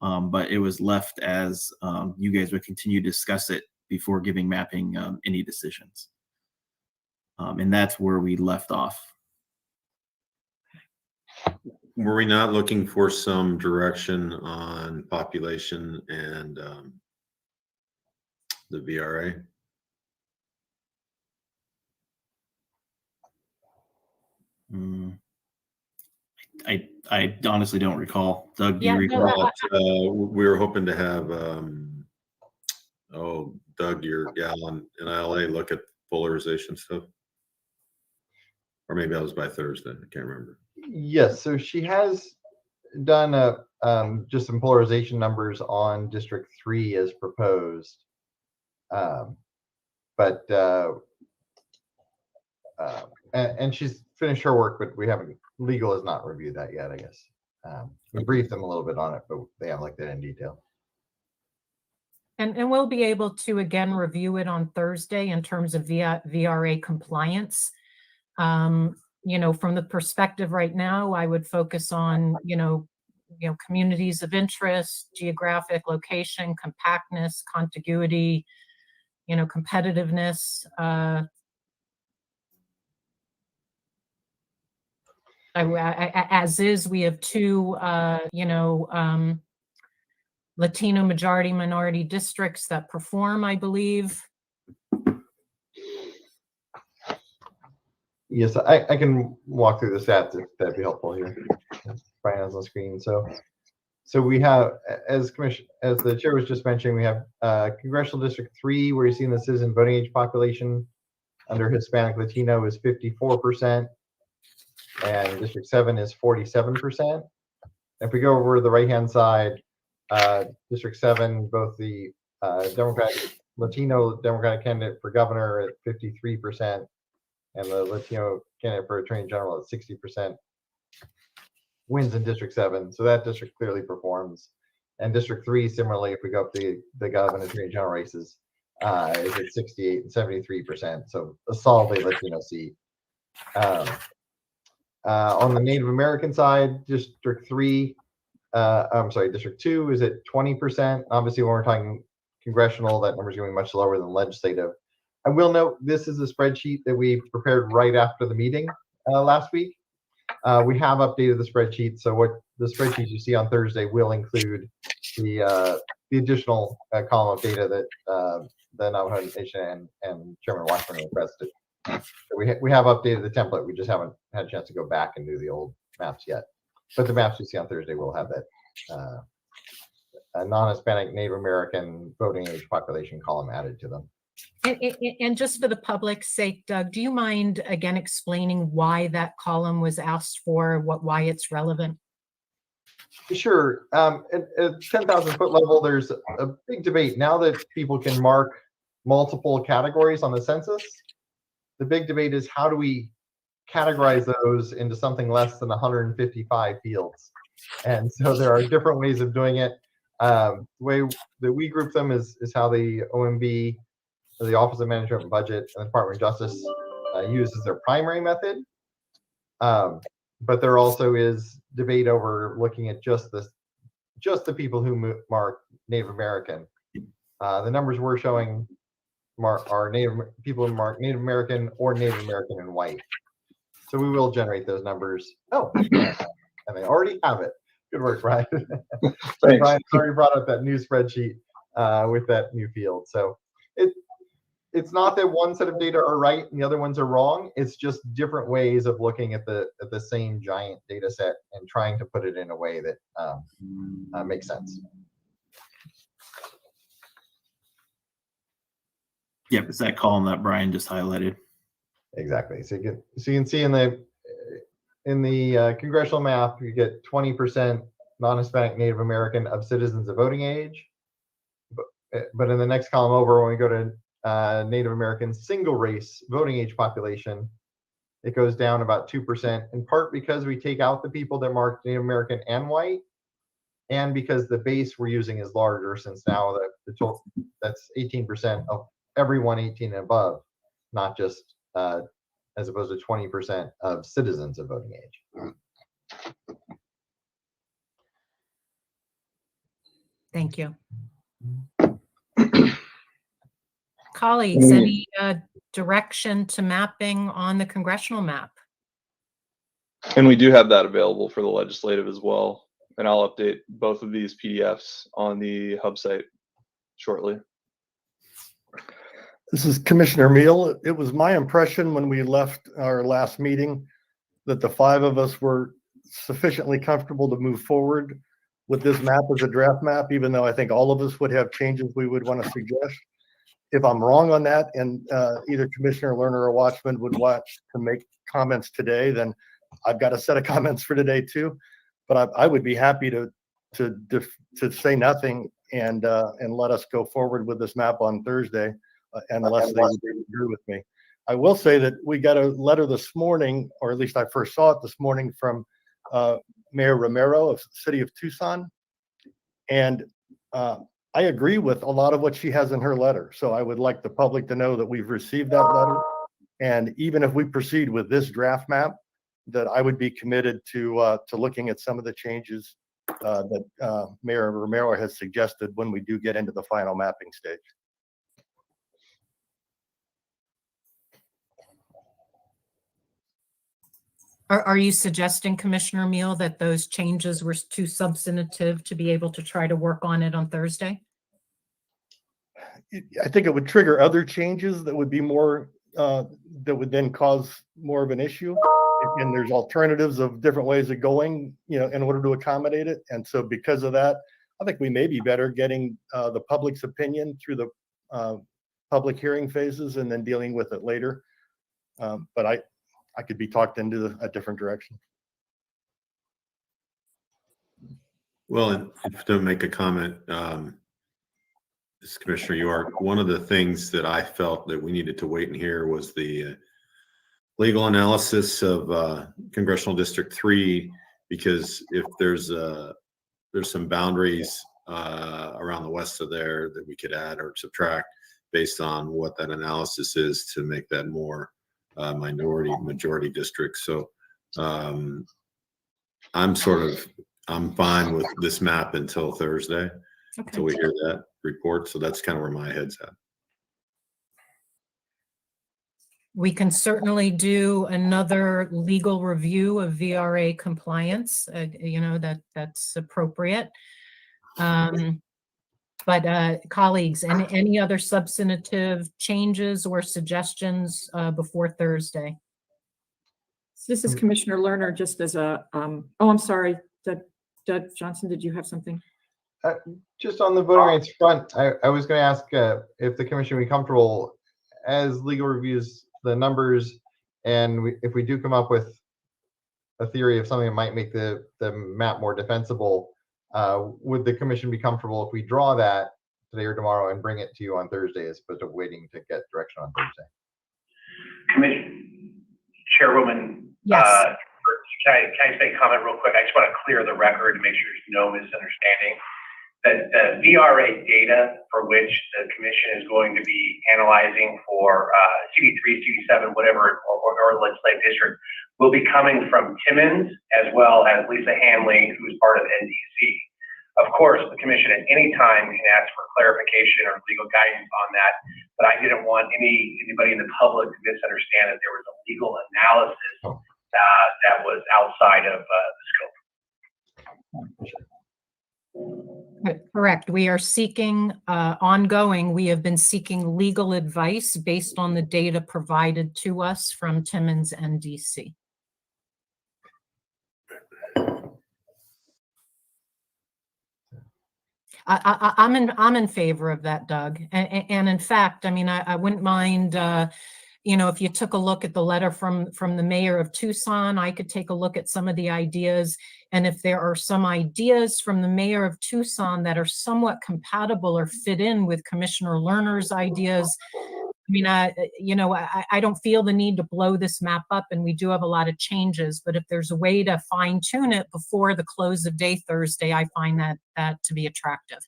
but it was left as you guys would continue to discuss it before giving mapping any decisions. And that's where we left off. Were we not looking for some direction on population and the VRA? I honestly don't recall. Doug, do you Yeah, recall? We were hoping to have, Doug, your gal in ILA, look at polarization stuff. Or maybe that was by Thursday. I can't remember. Yes, so she has done just some polarization numbers on District 3 as proposed. And she's finished her work, but legal has not reviewed that yet, I guess. We briefed them a little bit on it, but they haven't looked at it in detail. And we'll be able to again review it on Thursday in terms of VRA compliance. From the perspective right now, I would focus on, communities of interest, geographic location, compactness, contiguity, competitiveness. As is, we have 2, Latino majority minority districts that perform, I believe. Yes, I can walk through the stats if that'd be helpful here. Brian's on the screen. So we have, as the chair was just mentioning, we have Congressional District 3, where you're seeing the citizen voting age population under Hispanic Latino is 54%, and District 7 is 47%. If we go over to the right-hand side, District 7, both the Latino Democratic candidate for governor at 53%, and the Latino candidate for attorney general at 60% wins in District 7. So that district clearly performs. And District 3, similarly, if we go up the governor and attorney general races, is at 68 and 73%. So a solidly Latino seat. On the Native American side, District 2 is at 20%. Obviously, when we're talking congressional, that number is going to be much lower than legislative. I will note this is a spreadsheet that we prepared right after the meeting last week. We have updated the spreadsheet, so what the spreadsheet you see on Thursday will include the additional column of data that the Navajo Nation and Chairman Washburn requested. So we have updated the template. We just haven't had a chance to go back and do the old maps yet. But the maps you see on Thursday will have that a non-Hispanic Native American voting age population column added to them. And just for the public's sake, Doug, do you mind again explaining why that column was asked for, why it's relevant? Sure. At 10,000 foot level, there's a big debate now that people can mark multiple categories on the census. The big debate is how do we categorize those into something less than 155 fields? And so there are different ways of doing it. The way that we group them is how the OMB, the Office of Management and Budget, and the Department of Justice uses their primary method. But there also is debate over looking at just the people who mark Native American. The numbers we're showing are people who mark Native American or Native American and white. So we will generate those numbers. Oh, and they already have it. Good work, Brian. Brian already brought up that new spreadsheet with that new field. So it's not that one set of data are right and the other ones are wrong. It's just different ways of looking at the same giant data set and trying to put it in a way that makes sense. Yep, it's that column that Brian just highlighted. Exactly. So you can see in the congressional map, you get 20% non-Hispanic Native American of citizens of voting age. But in the next column over, when we go to Native American single race voting age population, it goes down about 2%, in part because we take out the people that mark Native American and white, and because the base we're using is larger, since now the total, that's 18% of everyone 18 and above, not just as opposed to 20% of citizens of voting age. Thank you. Colleagues, any direction to mapping on the congressional map? And we do have that available for the legislative as well. And I'll update both of these PDFs on the hub site shortly. This is Commissioner Meal. It was my impression when we left our last meeting that the five of us were sufficiently comfortable to move forward with this map as a draft map, even though I think all of us would have changes we would want to suggest. If I'm wrong on that, and either Commissioner Lerner or Watchman would want to make comments today, then I've got a set of comments for today too. But I would be happy to say nothing and let us go forward with this map on Thursday, unless they would agree with me. I will say that we got a letter this morning, or at least I first saw it this morning, from Mayor Romero of the city of Tucson, and I agree with a lot of what she has in her letter. So I would like the public to know that we've received that letter. And even if we proceed with this draft map, that I would be committed to looking at some of the changes that Mayor Romero has suggested when we do get into the final mapping stage. Are you suggesting, Commissioner Meal, that those changes were too substantive to be able to try to work on it on Thursday? I think it would trigger other changes that would be more, that would then cause more of an issue. And there's alternatives of different ways of going, in order to accommodate it. And so because of that, I think we may be better getting the public's opinion through the public hearing phases and then dealing with it later. But I could be talked into a different direction. Well, and to make a comment, this is Commissioner York. One of the things that I felt that we needed to wait and hear was the legal analysis of Congressional District 3, because if there's some boundaries around the west of there that we could add or subtract based on what that analysis is to make that more majority district. So I'm fine with this map until Thursday, until we hear that report. So that's kind of where my head's at. We can certainly do another legal review of VRA compliance, that's appropriate. But colleagues, any other substantive changes or suggestions before Thursday? This is Commissioner Lerner, just as a, oh, I'm sorry, Judge Johnson, did you have something? Just on the voting rights front, I was going to ask if the commission would be comfortable as legal reviews the numbers, and if we do come up with a theory of something that might make the map more defensible, would the commission be comfortable if we draw that today or tomorrow and bring it to you on Thursday as opposed to waiting to get direction on Thursday? Commission Chairwoman, Yes. can I say a comment real quick? I just want to clear the record to make sure there's no misunderstanding. That the VRA data for which the commission is going to be analyzing for CD3, CD7, whatever, or legislative district will be coming from Timmins as well as Lisa Hanley, who's part of NDC. Of course, the commission at any time can ask for clarification or legal guidance on that, but I didn't want anybody in the public to misunderstand that there was a legal analysis that was outside of the scope. Correct. We are seeking ongoing. We have been seeking legal advice based on the data provided to us from Timmins and DC. I'm in favor of that, Doug. And in fact, I mean, I wouldn't mind, if you took a look at the letter from the mayor of Tucson, I could take a look at some of the ideas. And if there are some ideas from the mayor of Tucson that are somewhat compatible or fit in with Commissioner Lerner's ideas, I mean, I don't feel the need to blow this map up, and we do have a lot of changes, but if there's a way to fine tune it before the close of day Thursday, I find that to be attractive.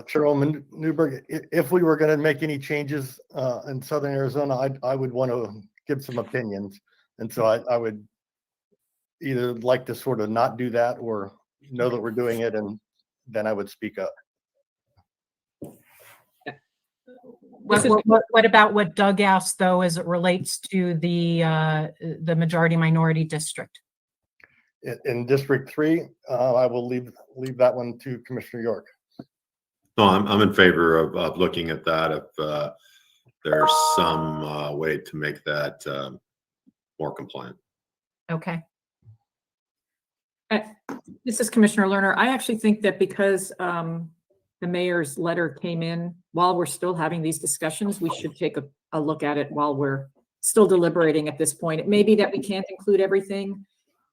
Chairwoman Newberg, if we were going to make any changes in Southern Arizona, I would want to give some opinions. And so I would either like to sort of not do that or know that we're doing it, and then I would speak up. What about what Doug asked, though, as it relates to the majority minority district? In District 3, I will leave that one to Commissioner York. No, I'm in favor of looking at that if there's some way to make that more compliant. Okay. This is Commissioner Lerner. I actually think that because the mayor's letter came in while we're still having these discussions, we should take a look at it while we're still deliberating at this point. It may be that we can't include everything.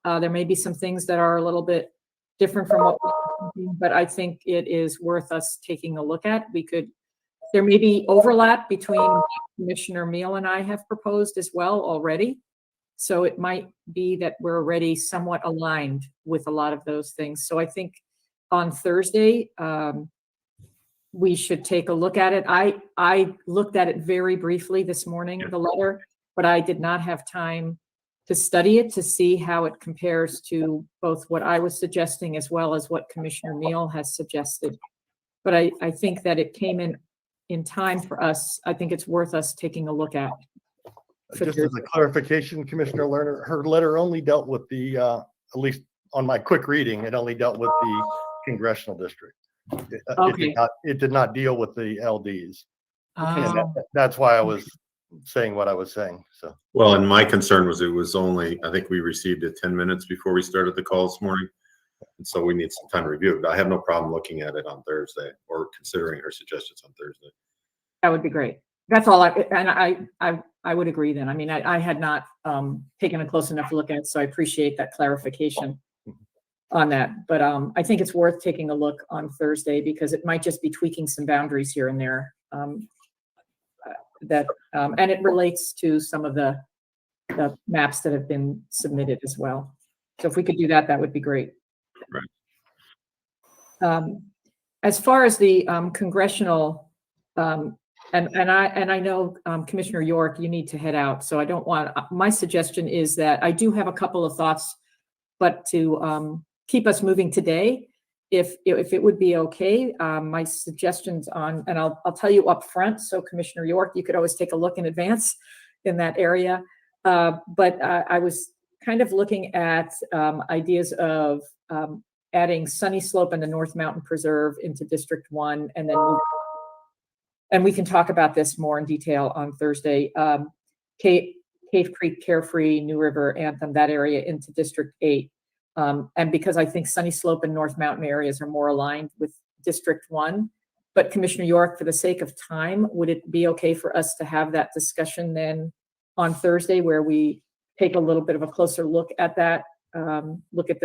There may be some things that are a little bit different from what we're thinking, but I think it is worth us taking a look at. There may be overlap between what Commissioner Meal and I have proposed as well already. So it might be that we're already somewhat aligned with a lot of those things. So I think on Thursday, we should take a look at it. I looked at it very briefly this morning, the letter, but I did not have time to study it to see how it compares to both what I was suggesting as well as what Commissioner Meal has suggested. But I think that it came in time for us. I think it's worth us taking a look at. Just as a clarification, Commissioner Lerner, her letter only dealt with the, at least on my quick reading, it only dealt with the congressional district. It did not deal with the LDs. And that's why I was saying what I was saying. So, well, and my concern was it was only, I think we received it 10 minutes before we started the call this morning. And so we need some time to review it. But I have no problem looking at it on Thursday or considering her suggestions on Thursday. That would be great. That's all I would agree then. I mean, I had not taken a close enough look at it, so I appreciate that clarification on that. But I think it's worth taking a look on Thursday because it might just be tweaking some boundaries here and there. And it relates to some of the maps that have been submitted as well. So if we could do that, that would be great. Right. As far as the congressional, and I know Commissioner York, you need to head out, so I don't want. My suggestion is that I do have a couple of thoughts, but to keep us moving today, if it would be okay, my suggestions on, and I'll tell you up front, so Commissioner York, you could always take a look in advance in that area. But I was kind of looking at ideas of adding Sunny Slope and the North Mountain Preserve into District 1, and then and we can talk about this more in detail on Thursday. Cave Creek, Carefree, New River, Anthem, that area into District 8. And because I think Sunny Slope and North Mountain areas are more aligned with District 1. But Commissioner York, for the sake of time, would it be okay for us to have that discussion then on Thursday, where we take a little bit of a closer look at that, look at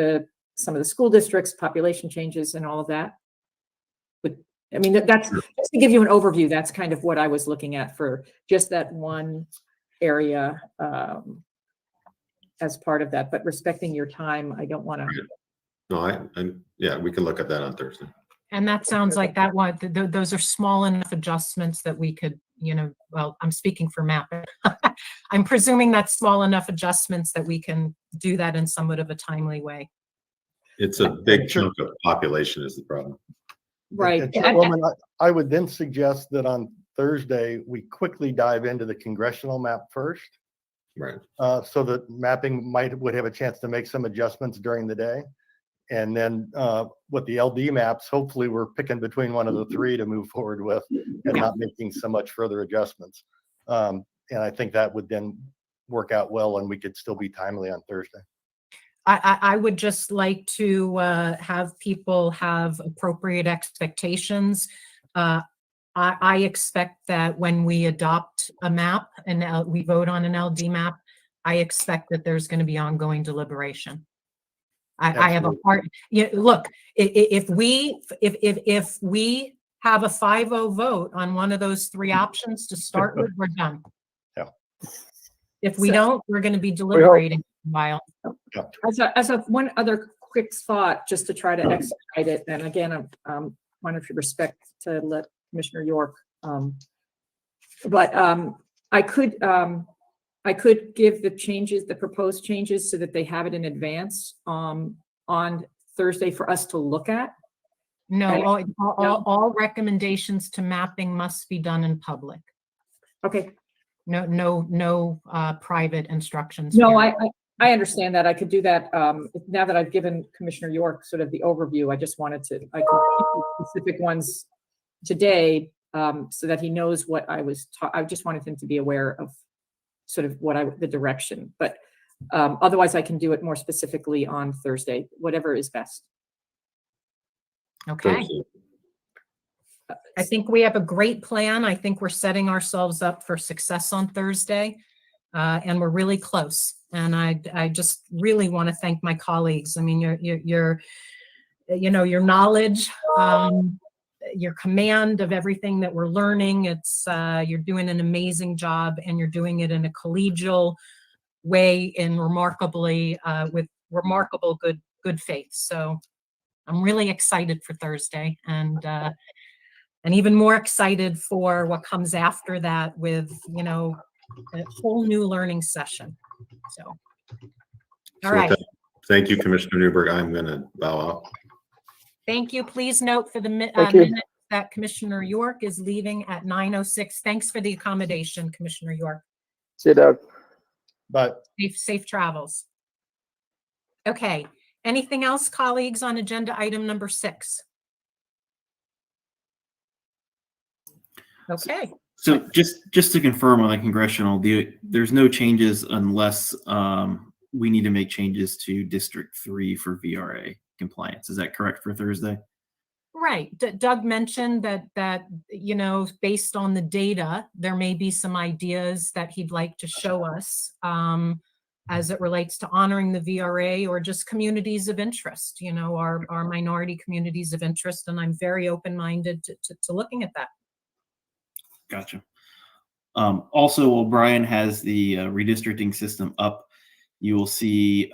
some of the school districts, population changes, and all of that? But I mean, that's just to give you an overview. That's kind of what I was looking at for just that one area as part of that. But respecting your time, I don't want to. No, yeah, we can look at that on Thursday. And that sounds like that one, those are small enough adjustments that we could, well, I'm speaking for Matt. I'm presuming that's small enough adjustments that we can do that in somewhat of a timely way. It's a big chunk of population is the problem. Right. And Chairwoman, I would then suggest that on Thursday, we quickly dive into the congressional map first. Right. So that mapping would have a chance to make some adjustments during the day. And then with the LD maps, hopefully we're picking between one of the three to move forward with and not making so much further adjustments. And I think that would then work out well and we could still be timely on Thursday. I would just like to have people have appropriate expectations. I expect that when we adopt a map and we vote on an LD map, I expect that there's going to be ongoing deliberation. I have a hard, look, if we have a 5-0 vote on one of those three options to start with, we're done. Yeah. If we don't, we're going to be deliberating a while. As a one other quick thought, just to try to expedite it, and again, I'm wanting to respect to let Commissioner York, but I could give the changes, the proposed changes, so that they have it in advance on Thursday for us to look at. No, all recommendations to mapping must be done in public. Okay. No private instructions. No, I understand that. I could do that. Now that I've given Commissioner York sort of the overview, I just wanted to, I could keep specific ones today so that he knows what I just wanted him to be aware of sort of the direction, but otherwise I can do it more specifically on Thursday, whatever is best. Okay. Thursday. I think we have a great plan. I think we're setting ourselves up for success on Thursday, and we're really close. And I just really want to thank my colleagues. I mean, your knowledge, your command of everything that we're learning. You're doing an amazing job, and you're doing it in a collegial way and with remarkable good faith. So I'm really excited for Thursday, and even more excited for what comes after that with, a whole new learning session. So, all right. Thank you, Commissioner Newberg. I'm going to bow out. Thank you. Please note for the minutes that Commissioner York is leaving at 9:06. Thanks for the accommodation, Commissioner York. See you, Doug. But Safe travels. Okay. Anything else, colleagues, on agenda item number 6? Okay. So just to confirm on the congressional, there's no changes unless we need to make changes to District 3 for VRA compliance. Is that correct for Thursday? Right. Doug mentioned that based on the data, there may be some ideas that he'd like to show us as it relates to honoring the VRA or just communities of interest, our minority communities of interest. And I'm very open-minded to looking at that. Gotcha. Also, while Brian has the redistricting system up, you will see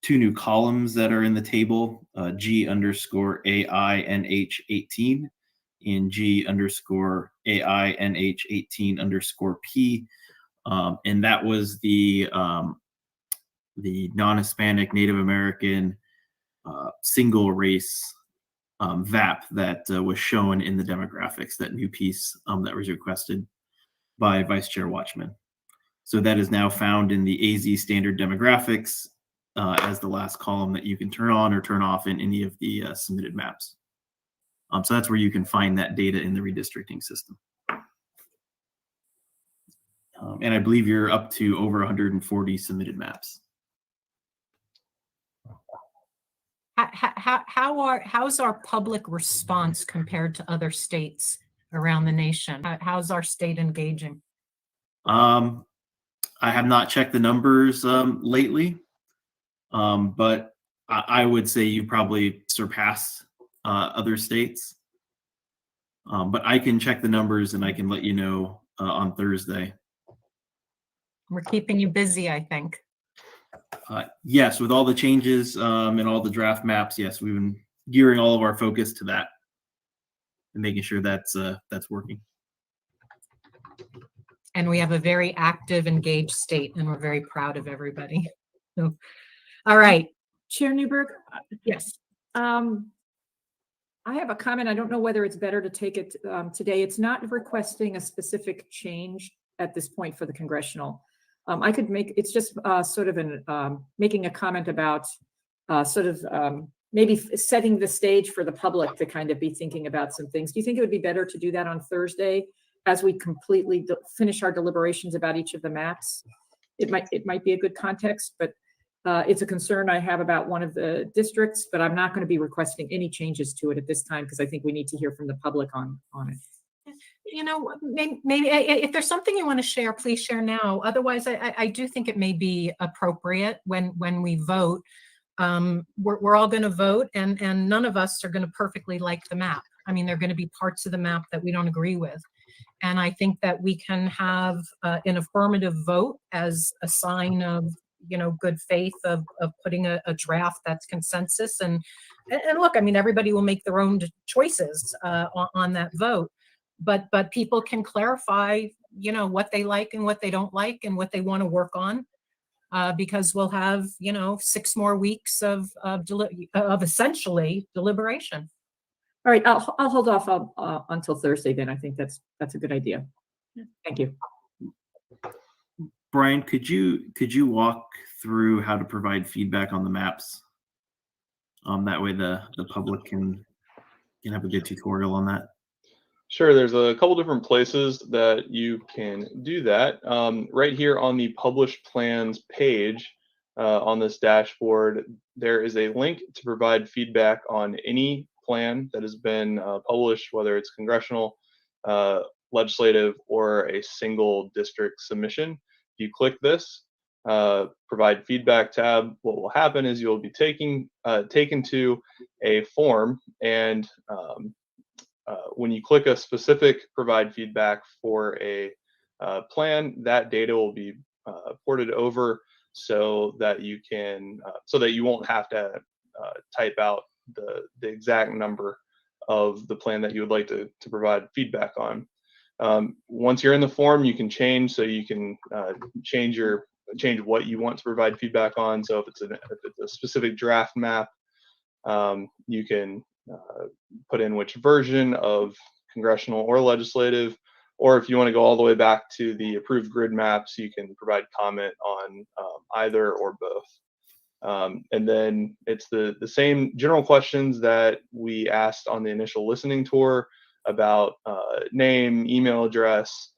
2 new columns that are in the table, G_AINH18 and G_AINH18_P. And that was the non-Hispanic Native American single race VAP that was shown in the demographics, that new piece that was requested by Vice Chair Watchman. So that is now found in the AZ standard demographics as the last column that you can turn on or turn off in any of the submitted maps. So that's where you can find that data in the redistricting system. And I believe you're up to over 140 submitted maps. How's our public response compared to other states around the nation? How's our state engaging? I have not checked the numbers lately, but I would say you probably surpassed other states. But I can check the numbers and I can let you know on Thursday. We're keeping you busy, I think. Yes, with all the changes and all the draft maps, yes, we've been gearing all of our focus to that and making sure that's working. And we have a very active, engaged state, and we're very proud of everybody. So, all right. Chair Newberg? Yes. I have a comment. I don't know whether it's better to take it today. It's not requesting a specific change at this point for the congressional. I could make, it's just sort of making a comment about maybe setting the stage for the public to kind of be thinking about some things. Do you think it would be better to do that on Thursday as we completely finish our deliberations about each of the maps? It might be a good context, but it's a concern I have about one of the districts, but I'm not going to be requesting any changes to it at this time because I think we need to hear from the public on it. You know, maybe if there's something you want to share, please share now. Otherwise, I do think it may be appropriate when we vote. We're all going to vote, and none of us are going to perfectly like the map. I mean, there are going to be parts of the map that we don't agree with. And I think that we can have an affirmative vote as a sign of, you know, good faith of putting a draft that's consensus. And look, I mean, everybody will make their own choices on that vote. But people can clarify, you know, what they like and what they don't like and what they want to work on, because we'll have, you know, 6 more weeks of essentially deliberation. All right, I'll hold off until Thursday then. I think that's a good idea. Thank you. Brian, could you walk through how to provide feedback on the maps? That way the public can have a good tutorial on that. Sure, there's a couple different places that you can do that. Right here on the published plans page on this dashboard, there is a link to provide feedback on any plan that has been published, whether it's congressional, legislative, or a single district submission. If you click this, provide feedback tab, what will happen is you'll be taken to a form, and when you click a specific provide feedback for a plan, that data will be ported over so that you can so that you won't have to type out the exact number of the plan that you would like to provide feedback on. Once you're in the form, you can change, so you can change what you want to provide feedback on. So if it's a specific draft map, you can put in which version of congressional or legislative, or if you want to go all the way back to the approved grid maps, you can provide comment on either or both. And then it's the same general questions that we asked on the initial listening tour about name, email address,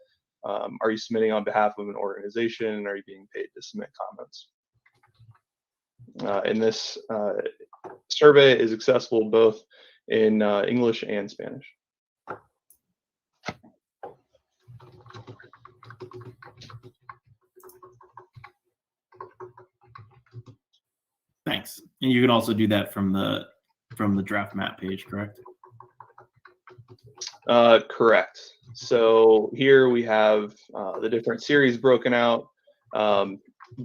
are you submitting on behalf of an organization, are you being paid to submit comments? And this survey is accessible both in English and Spanish. Thanks. And you can also do that from the draft map page, correct? Correct. So here we have the different series broken out.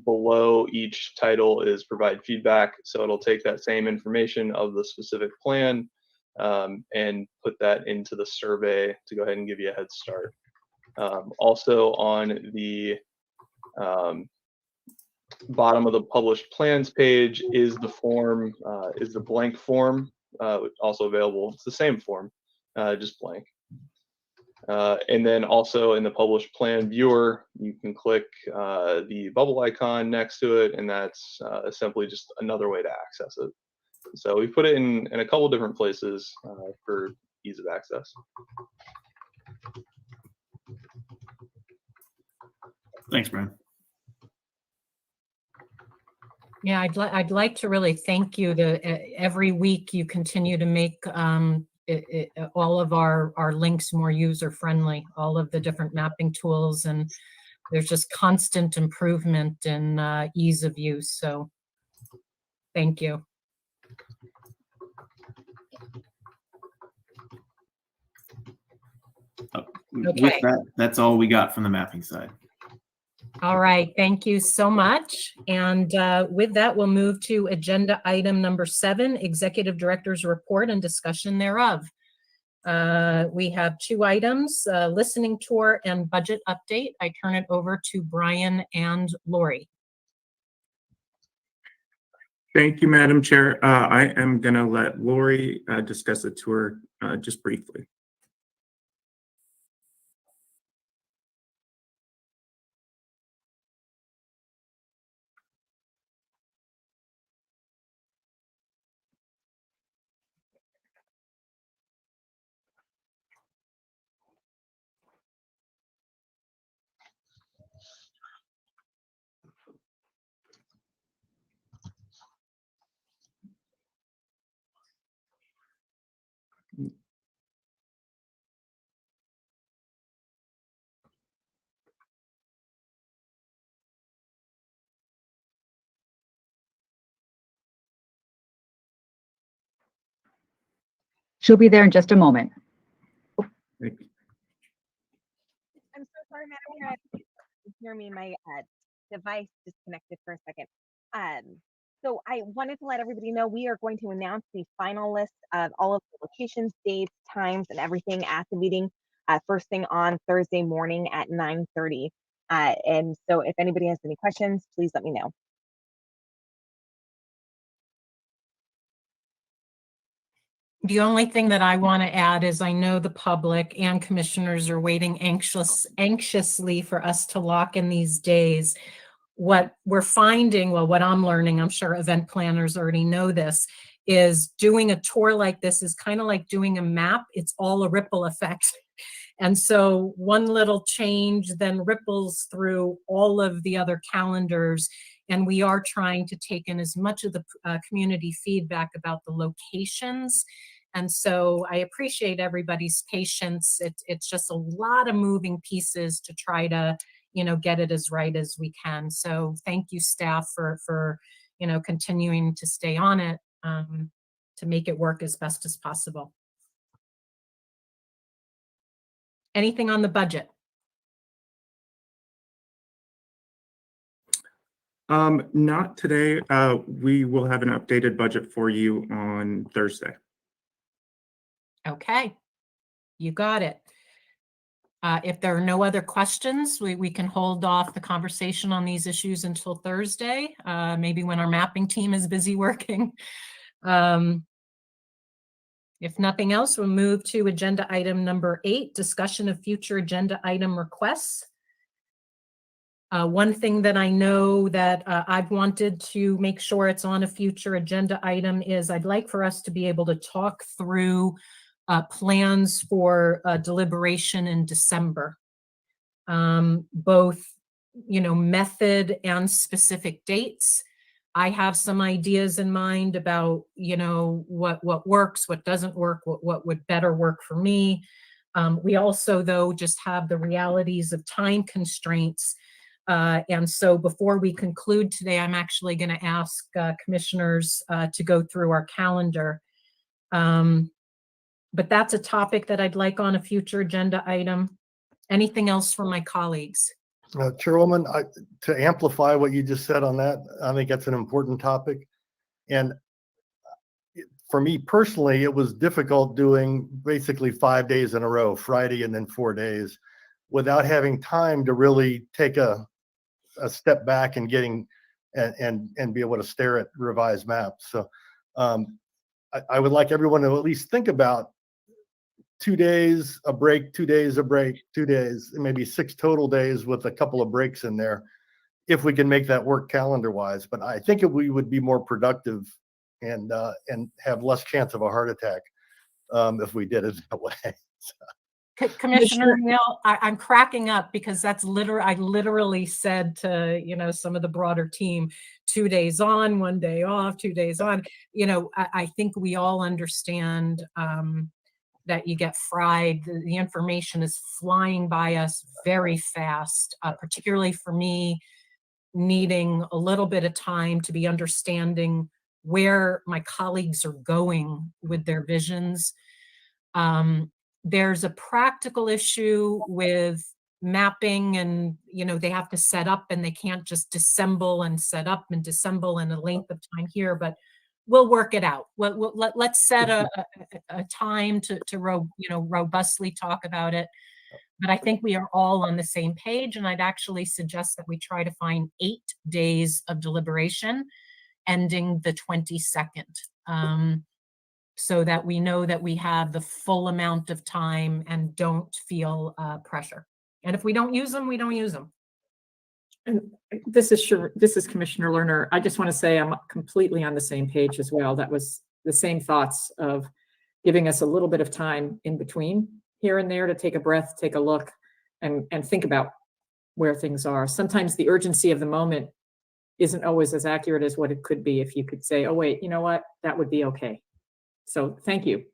Below each title is provide feedback. So it'll take that same information of the specific plan and put that into the survey to go ahead and give you a head start. Also on the bottom of the published plans page is the form, is the blank form also available. It's the same form, just blank. And then also in the published plan viewer, you can click the bubble icon next to it, and that's simply just another way to access it. So we put it in a couple different places for ease of access. Thanks, Brian. Yeah, I'd like to really thank you. Every week you continue to make all of our links more user friendly, all of the different mapping tools, and there's just constant improvement in ease of use. So thank you. With that, that's all we got from the mapping side. All right, thank you so much. And with that, we'll move to agenda item number 7, Executive Director's Report and discussion thereof. We have 2 items, listening tour and budget update. I turn it over to Brian and Lori. Thank you, Madam Chair. I am going to let Lori discuss the tour just briefly. She'll be there in just a moment. Thank you. I'm so sorry, Madam Chair. You hear me? My device disconnected for a second. So I wanted to let everybody know we are going to announce the final list of all of the locations, dates, times, and everything at the meeting first thing on Thursday morning at 9:30. And so if anybody has any questions, please let me know. The only thing that I want to add is I know the public and commissioners are waiting anxiously for us to lock in these days. What we're finding, well, what I'm learning, I'm sure event planners already know this, is doing a tour like this is kind of like doing a map. It's all a ripple effect. And so one little change then ripples through all of the other calendars. And we are trying to take in as much of the community feedback about the locations. And so I appreciate everybody's patience. It's just a lot of moving pieces to try to, get it as right as we can. So thank you, staff, for continuing to stay on it to make it work as best as possible. Anything on the budget? Not today. We will have an updated budget for you on Thursday. Okay, you got it. If there are no other questions, we can hold off the conversation on these issues until Thursday, maybe when our mapping team is busy working. If nothing else, we'll move to agenda item number 8, discussion of future agenda item requests. One thing that I know that I've wanted to make sure it's on a future agenda item is I'd like for us to be able to talk through plans for deliberation in December, both, method and specific dates. I have some ideas in mind about, what works, what doesn't work, what would better work for me. We also, though, just have the realities of time constraints. And so before we conclude today, I'm actually going to ask commissioners to go through our calendar. But that's a topic that I'd like on a future agenda item. Anything else from my colleagues? Chairwoman, to amplify what you just said on that, I think that's an important topic. And for me personally, it was difficult doing basically 5 days in a row, Friday and then 4 days, without having time to really take a step back and getting and be able to stare at revised maps. So I would like everyone to at least think about 2 days, a break, 2 days, a break, 2 days, and maybe 6 total days with a couple of breaks in there, if we can make that work calendar wise. But I think we would be more productive and have less chance of a heart attack if we did it that way. Commissioner Neal, I'm cracking up because that's I literally said to, some of the broader team, 2 days on, 1 day off, 2 days on. I think we all understand that you get fried. The information is flying by us very fast, particularly for me, needing a little bit of time to be understanding where my colleagues are going with their visions. There's a practical issue with mapping, and they have to set up, and they can't just disassemble and set up and disassemble in a length of time here, but we'll work it out. Let's set a time to robustly talk about it. But I think we are all on the same page, and I'd actually suggest that we try to find 8 days of deliberation ending the 22nd. So that we know that we have the full amount of time and don't feel pressure. And if we don't use them, we don't use them. And this is Commissioner Lerner. I just want to say I'm completely on the same page as well. That was the same thoughts of giving us a little bit of time in between here and there to take a breath, take a look, and think about where things are. Sometimes the urgency of the moment isn't always as accurate as what it could be if you could say, oh, wait, you know what? That would be okay. So thank you.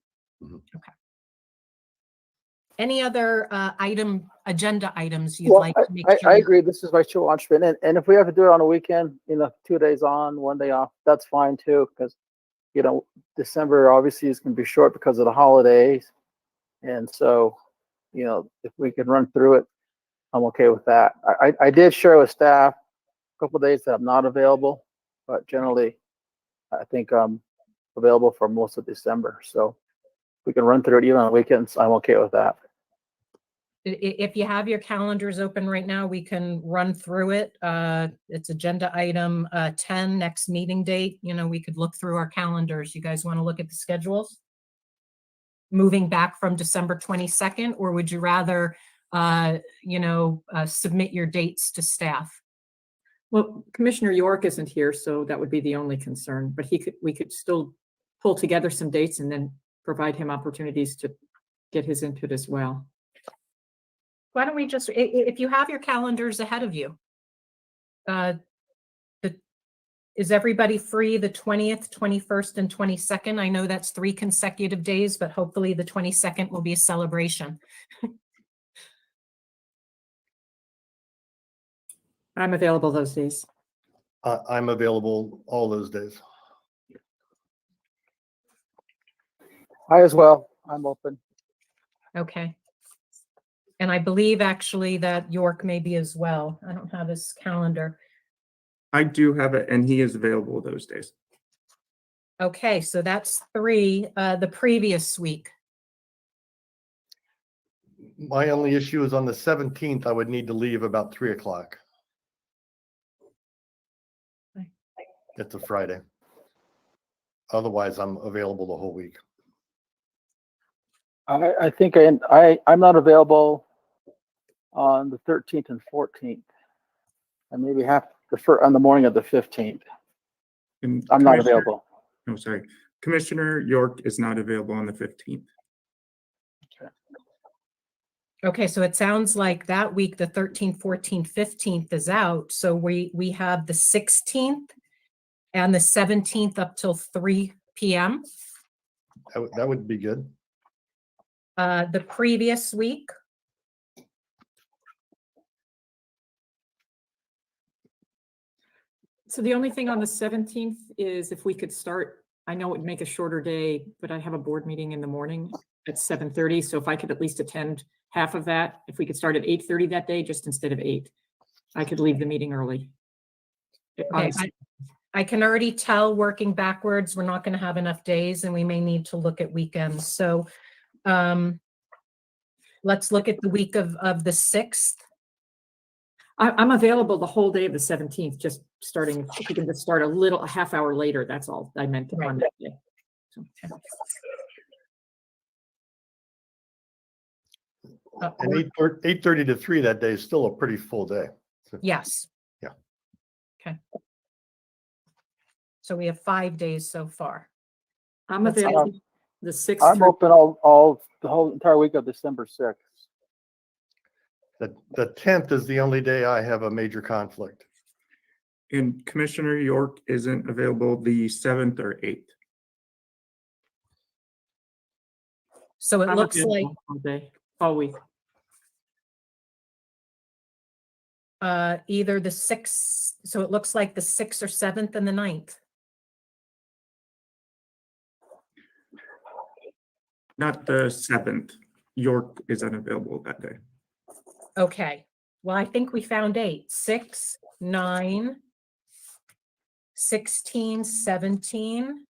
Okay. Any other agenda items you'd like to make sure? I agree. This is Vice Chair Watchman. And if we have to do it on a weekend, 2 days on, 1 day off, that's fine too. Because, December obviously is going to be short because of the holidays. And so, if we can run through it, I'm okay with that. I did share with staff a couple of days that I'm not available, but generally I think I'm available for most of December. So we can run through it even on weekends. I'm okay with that. If you have your calendars open right now, we can run through it. It's agenda item 10, next meeting date. We could look through our calendars. You guys want to look at the schedules? Moving back from December 22nd, or would you rather, submit your dates to staff? Well, Commissioner York isn't here, so that would be the only concern, but we could still pull together some dates and then provide him opportunities to get his input as well. Why don't we just, if you have your calendars ahead of you, is everybody free the 20th, 21st, and 22nd? I know that's 3 consecutive days, but hopefully the 22nd will be a celebration. I'm available those days. I'm available all those days. I as well. I'm open. Okay. And I believe actually that York may be as well. I don't have his calendar. I do have it, and he is available those days. Okay, so that's 3. The previous week. My only issue is on the 17th, I would need to leave about 3 o'clock. It's a Friday. Otherwise, I'm available the whole week. I think I'm not available on the 13th and 14th. And maybe on the morning of the 15th. And I'm not available. Oh, sorry. Commissioner York is not available on the 15th. Okay, so it sounds like that week, the 13th, 14th, 15th is out. So we have the 16th and the 17th up till 3 p.m. That would be good. The previous week. So the only thing on the 17th is if we could start, I know it would make a shorter day, but I have a board meeting in the morning at 7:30. So if I could at least attend half of that, if we could start at 8:30 that day, just instead of 8, I could leave the meeting early. Okay, I can already tell working backwards, we're not going to have enough days and we may need to look at weekends. So let's look at the week of the 6th. I'm available the whole day of the 17th, just starting, if you can just start a half hour later, that's all I meant on that day. And 8:30 to 3 that day is still a pretty full day. Yes. Yeah. Okay. So we have 5 days so far. I'm Let's- available the 6th I'm through open all the whole entire week of December 6th. The 10th is the only day I have a major conflict. And Commissioner York isn't available the 7th or 8th. So it I'm looks like available all day, all week. either the 6th, so it looks like the 6th or 7th and the 9th. Not the 7th. York is unavailable that day. Okay, well, I think we found 8, 6, 9, 16, 17,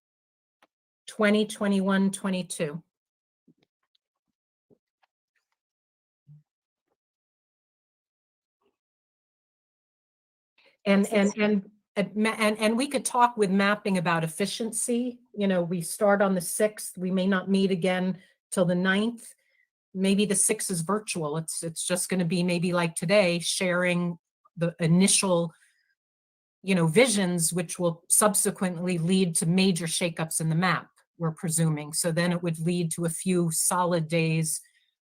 20, 21, 22. And we could talk with mapping about efficiency. You know, we start on the 6th, we may not meet again till the 9th. Maybe the 6th is virtual. It's just going to be maybe like today, sharing the initial, you know, visions, which will subsequently lead to major shakeups in the map, we're presuming. So then it would lead to a few solid days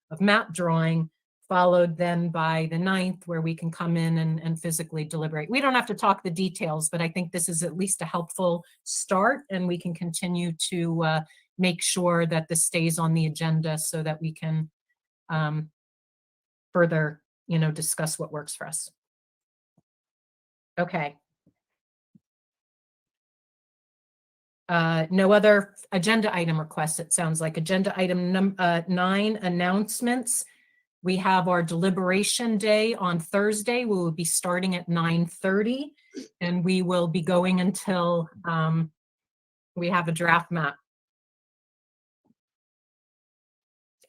of map drawing, followed then by the 9th, where we can come in and physically deliberate. We don't have to talk the details, but I think this is at least a helpful start, and we can continue to make sure that this stays on the agenda so that we can further, you know, discuss what works for us. Okay. No other agenda item requests, it sounds like. Agenda item 9, announcements. We have our deliberation day on Thursday. We will be starting at 9:30, and we will be going until we have a draft map.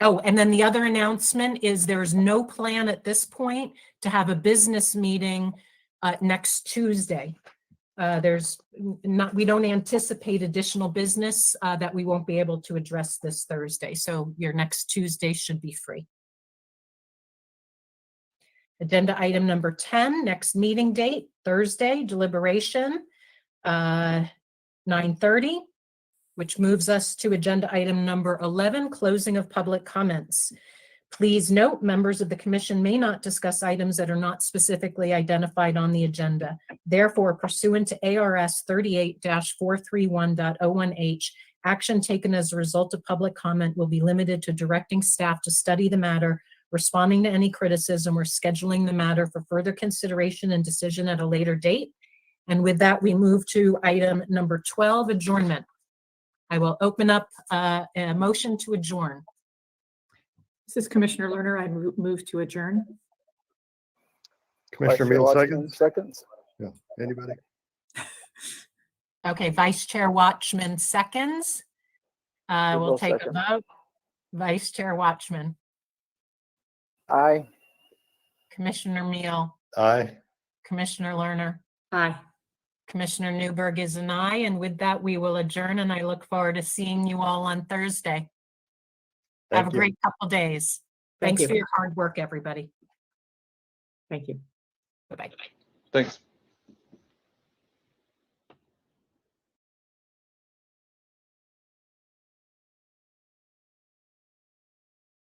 Oh, and then the other announcement is there's no plan at this point to have a business meeting next Tuesday. We don't anticipate additional business that we won't be able to address this Thursday. So your next Tuesday should be free. Agenda item number 10, next meeting date, Thursday, deliberation, 9:30, which moves us to agenda item number 11, closing of public comments. Please note, members of the commission may not discuss items that are not specifically identified on the agenda. Therefore, pursuant to ARS 38-431.01H, action taken as a result of public comment will be limited to directing staff to study the matter, responding to any criticism, or scheduling the matter for further consideration and decision at a later date. And with that, we move to item number 12, adjournment. I will open up a motion to adjourn. This is Commissioner Lerner. I move to adjourn. Commissioner Vice Chair Meal, Watchman, seconds? seconds. Yeah, anybody? Okay, Vice Chair Watchman seconds. We'll We'll go take a second. vote. Vice Chair Watchman, Aye. Commissioner Meal, Aye. Commissioner Lerner, Aye. Commissioner Newberg is an aye. And with that, we will adjourn, and I look forward to seeing you all on Thursday. Have a Thank you. great couple days. Thank Thanks you. for your hard work, everybody. Thank you. Bye-bye. Thanks.